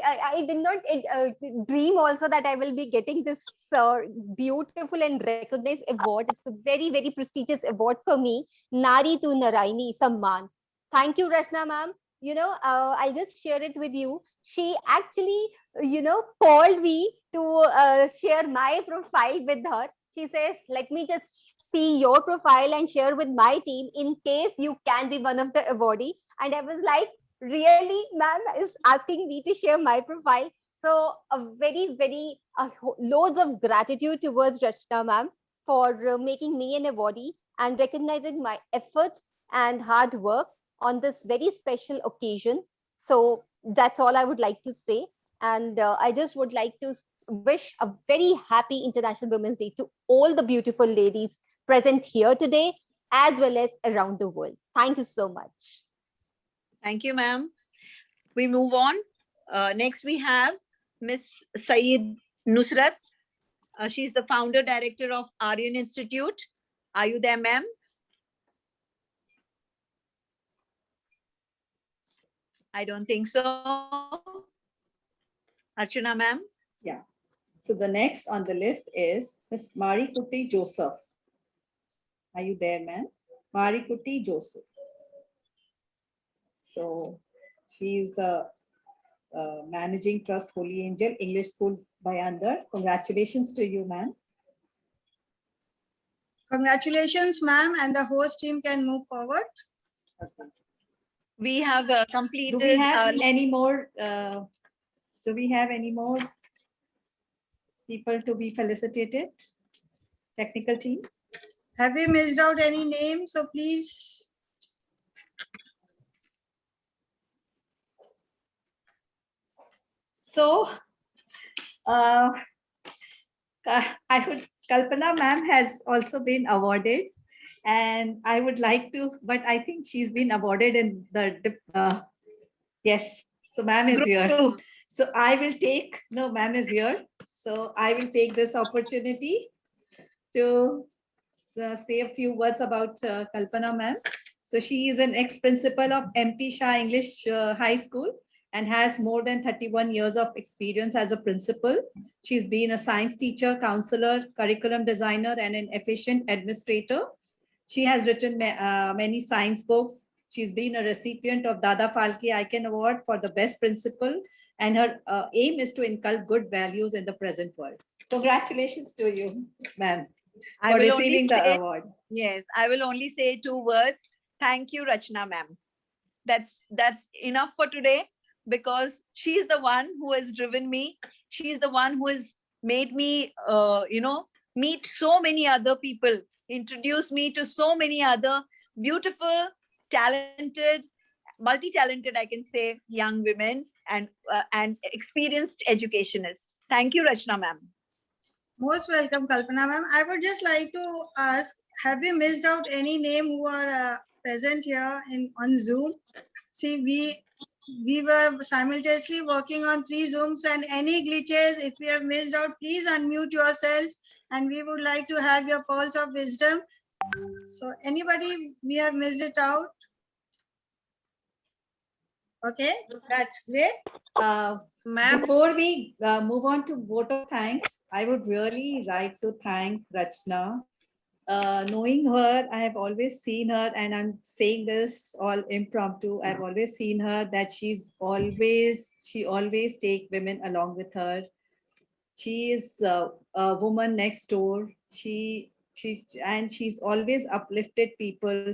dream also that I will be getting this beautiful and recognized award. It's a very, very prestigious award for me, Nari to Naraini Samman. Thank you, Rachna, ma'am. I'll just share it with you. She actually, called me to share my profile with her. She says, let me just see your profile and share with my team in case you can be one of the awardee. And I was like, really, ma'am is asking me to share my profile. So a very, very loads of gratitude towards Rachna, ma'am, for making me an awardee and recognizing my efforts and hard work on this very special occasion. So that's all I would like to say. And I just would like to wish a very happy International Women's Day to all the beautiful ladies present here today, as well as around the world. Thank you so much. Thank you, ma'am. We move on. Next, we have Miss Saeed Nusrat. She's the founder director of Aryan Institute. Are you there, ma'am? I don't think so. Archana, ma'am? Yeah. So the next on the list is Miss Marikuti Joseph. Are you there, ma'am? Marikuti Joseph. So she's a managing trust Holy Angel English School by Andhar. Congratulations to you, ma'am. Congratulations, ma'am, and the host team can move forward. We have completed. Do we have any more? Do we have any more people to be felicitated? Technical team. Have we missed out any names? So please. So, I would, Kalpana ma'am has also been awarded, and I would like to, but I think she's been awarded in the, yes, so ma'am is here. So I will take, no, ma'am is here. So I will take this opportunity to say a few words about Kalpana ma'am. So she is an ex-principal of MP Shah English High School and has more than 31 years of experience as a principal. She's been a science teacher, counselor, curriculum designer, and an efficient administrator. She has written many science books. She's been a recipient of Dada Phalke Icon Award for the best principal, and her aim is to inculcate good values in the present world. Congratulations to you, ma'am, for receiving the award. Yes, I will only say 2 words. Thank you, Rachna ma'am. That's enough for today, because she's the one who has driven me. She's the one who has made me, meet so many other people, introduce me to so many other beautiful, talented, multi-talented, I can say, young women and experienced educationists. Thank you, Rachna ma'am. Most welcome, Kalpana ma'am. I would just like to ask, have we missed out any name who are present here on Zoom? See, we were simultaneously working on 3 Zooms, and any glitches, if you have missed out, please unmute yourself, and we would like to have your pearls of wisdom. So anybody, we have missed it out? Okay, that's great. Before we move on to vote of thanks, I would really like to thank Rachna. Knowing her, I have always seen her, and I'm saying this all impromptu. I've always seen her that she always take women along with her. She is a woman next door. She's always uplifted people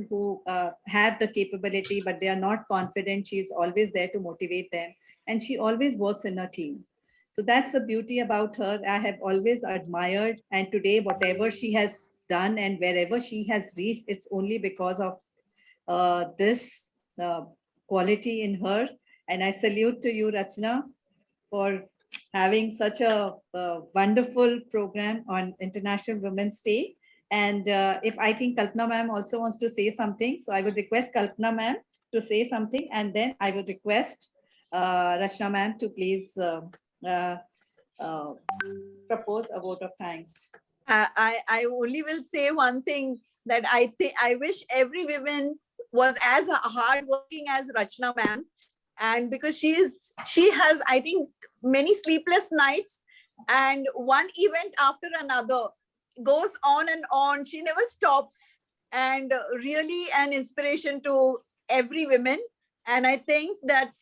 who have the capability, but they are not confident. She's always there to motivate them, and she always works in her team. So that's the beauty about her. I have always admired, and today, whatever she has done and wherever she has reached, it's only because of this quality in her. And I salute to you, Rachna, for having such a wonderful program on International Women's Day. And if I think Kalpana ma'am also wants to say something, so I would request Kalpana ma'am to say something, and then I will request Rachna ma'am to please propose a vote of thanks. I only will say one thing, that I wish every woman was as hardworking as Rachna ma'am, and because she has, I think, many sleepless nights, and one event after another goes on and on. She never stops, and really an inspiration to every woman. And I think that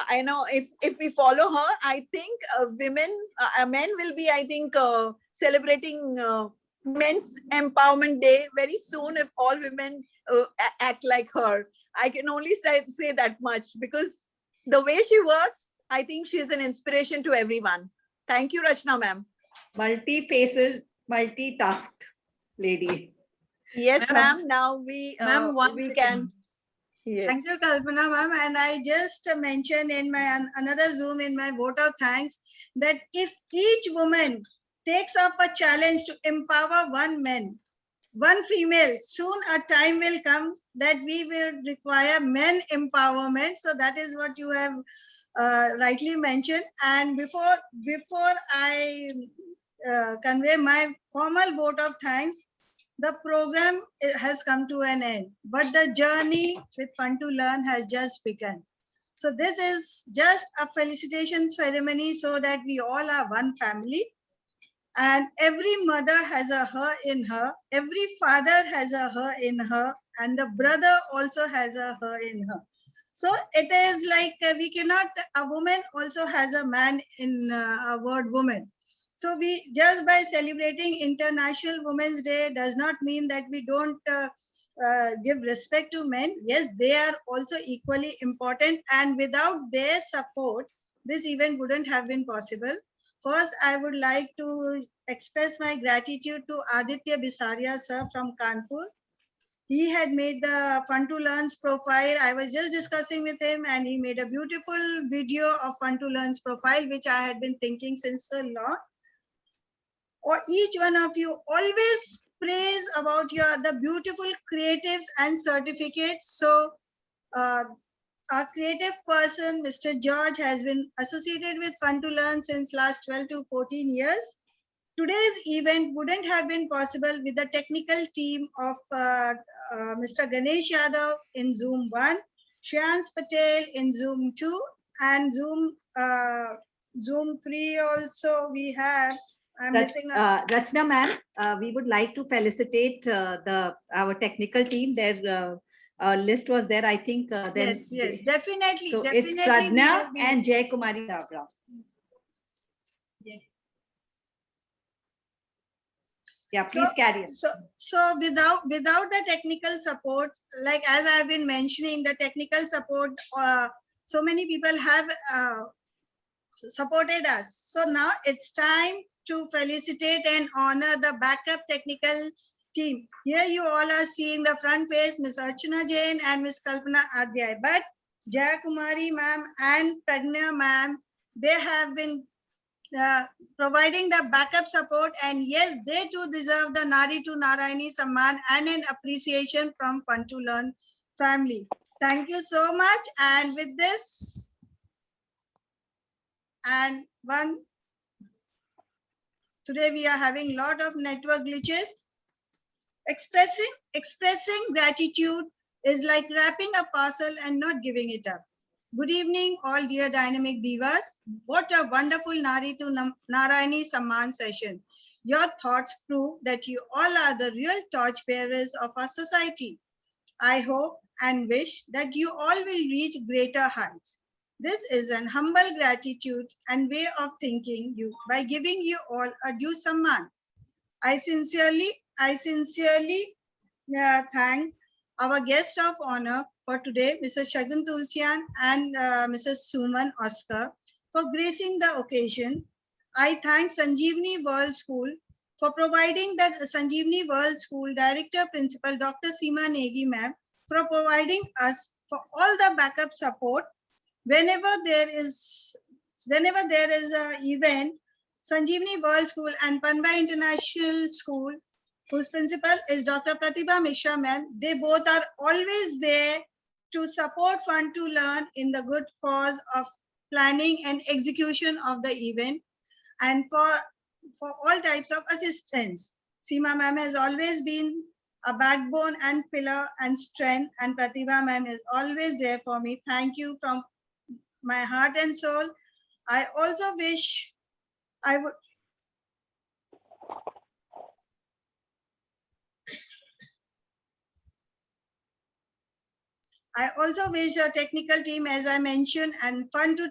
I know if we follow her, I think men will be, I think, celebrating Men's Empowerment Day very soon if all women act like her. I can only say that much, because the way she works, I think she's an inspiration to everyone. Thank you, Rachna ma'am. Multi-faceted, multitasked lady. Yes, ma'am. Now we can. Yes. Thank you, Kalpana ma'am. And I just mentioned in my another Zoom in my vote of thanks that if each woman takes up a challenge to empower one man, one female, soon a time will come that we will require men empowerment. So that is what you have rightly mentioned. And before I convey my formal vote of thanks, the program has come to an end, but the journey with Fun to Learn has just begun. So this is just a felicitation ceremony so that we all are one family, and every mother has a her in her, every father has a her in her, and the brother also has a her in her. So it is like we cannot, a woman also has a man in a word woman. So we, just by celebrating International Women's Day does not mean that we don't give respect to men. Yes, they are also equally important, and without their support, this event wouldn't have been possible. First, I would like to express my gratitude to Aditya Bisaria sir from Kanpur. He had made the Fun to Learn's profile. I was just discussing with him, and he made a beautiful video of Fun to Learn's profile, which I had been thinking since so long. Or each one of you always praise about the beautiful creatives and certificates. So our creative person, Mr. George, has been associated with Fun to Learn since last 12 to 14 years. Today's event wouldn't have been possible with the technical team of Mr. Ganesh Yadav in Zoom 1, Shreyans Patel in Zoom 2, and Zoom 3 also we have. Rachna ma'am, we would like to felicitate our technical team. Their list was there, I think. Yes, definitely. So definitely it's Pradna and Jay Kumari Dabra. Yeah, please carry on. So without the technical support, like as I've been mentioning, the technical support, so many people have supported us. So now it's time to felicitate and honor the backup technical team. Here you all are seeing the front face, Ms. Archana Jain and Ms. Kalpana Adhyay. But Jaya Kumari ma'am and Pragna ma'am, they have been providing the backup support, and yes, they too deserve the Nari to Narayani Samman and an appreciation from Fun to Learn family. Thank you so much. And with this, today we are having a lot of network glitches. Expressing gratitude is like wrapping a parcel and not giving it up. Good evening, all dear dynamic divas. What a wonderful Nari to Narayani Samman session. Your thoughts prove that you all are the real torchbearers of our society. I hope and wish that you all will reach greater heights. This is an humble gratitude and way of thanking you by giving you all a due Samman. I sincerely thank our guest of honor for today, Mrs. Shagun Tulsian and Mrs. Suman Oscar, for gracing the occasion. I thank Sanjeevani World School for providing that Sanjeevani World School Director Principal Dr. Seema Negi ma'am for providing us for all the backup support whenever there is an event. Sanjeevani World School and Panbai International School, whose principal is Dr. Pratibha Mishra ma'am, they both are always there to support Fun to Learn in the good cause of planning and execution of the event, and for all types of assistance. Seema ma'am has always been a backbone and pillar and strength, and Pratibha ma'am is always there for me. Thank you from my heart and soul. I also wish I would I also wish the technical team, as I mentioned, and Fun to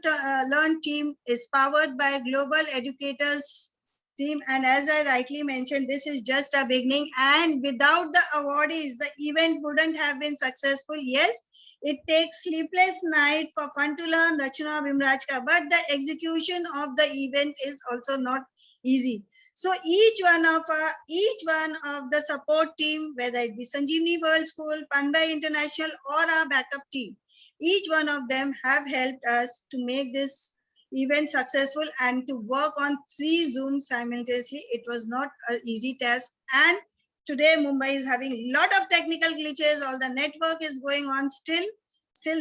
Learn team is powered by Global Educators team. And as I rightly mentioned, this is just a beginning. And without the awardees, the event wouldn't have been successful. Yes, it takes sleepless night for Fun to Learn, Rachana Bhimrajka, but the execution of the event is also not easy. So each one of the support team, whether it be Sanjeevani World School, Panbai International, or our backup team, each one of them have helped us to make this event successful and to work on 3 Zooms simultaneously. It was not an easy task. And today Mumbai is having a lot of technical glitches. All the network is going on still.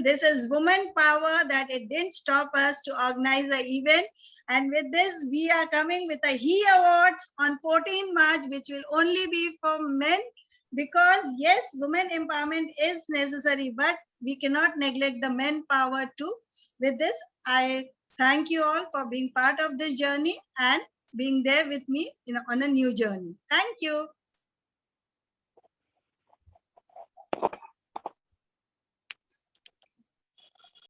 This is woman power that it didn't stop us to organize the event. And with this, we are coming with a HE Awards on 14 March, which will only be for men, because yes, women empowerment is necessary, but we cannot neglect the men power too. With this, I thank you all for being part of this journey and being there with me on a new journey. Thank you.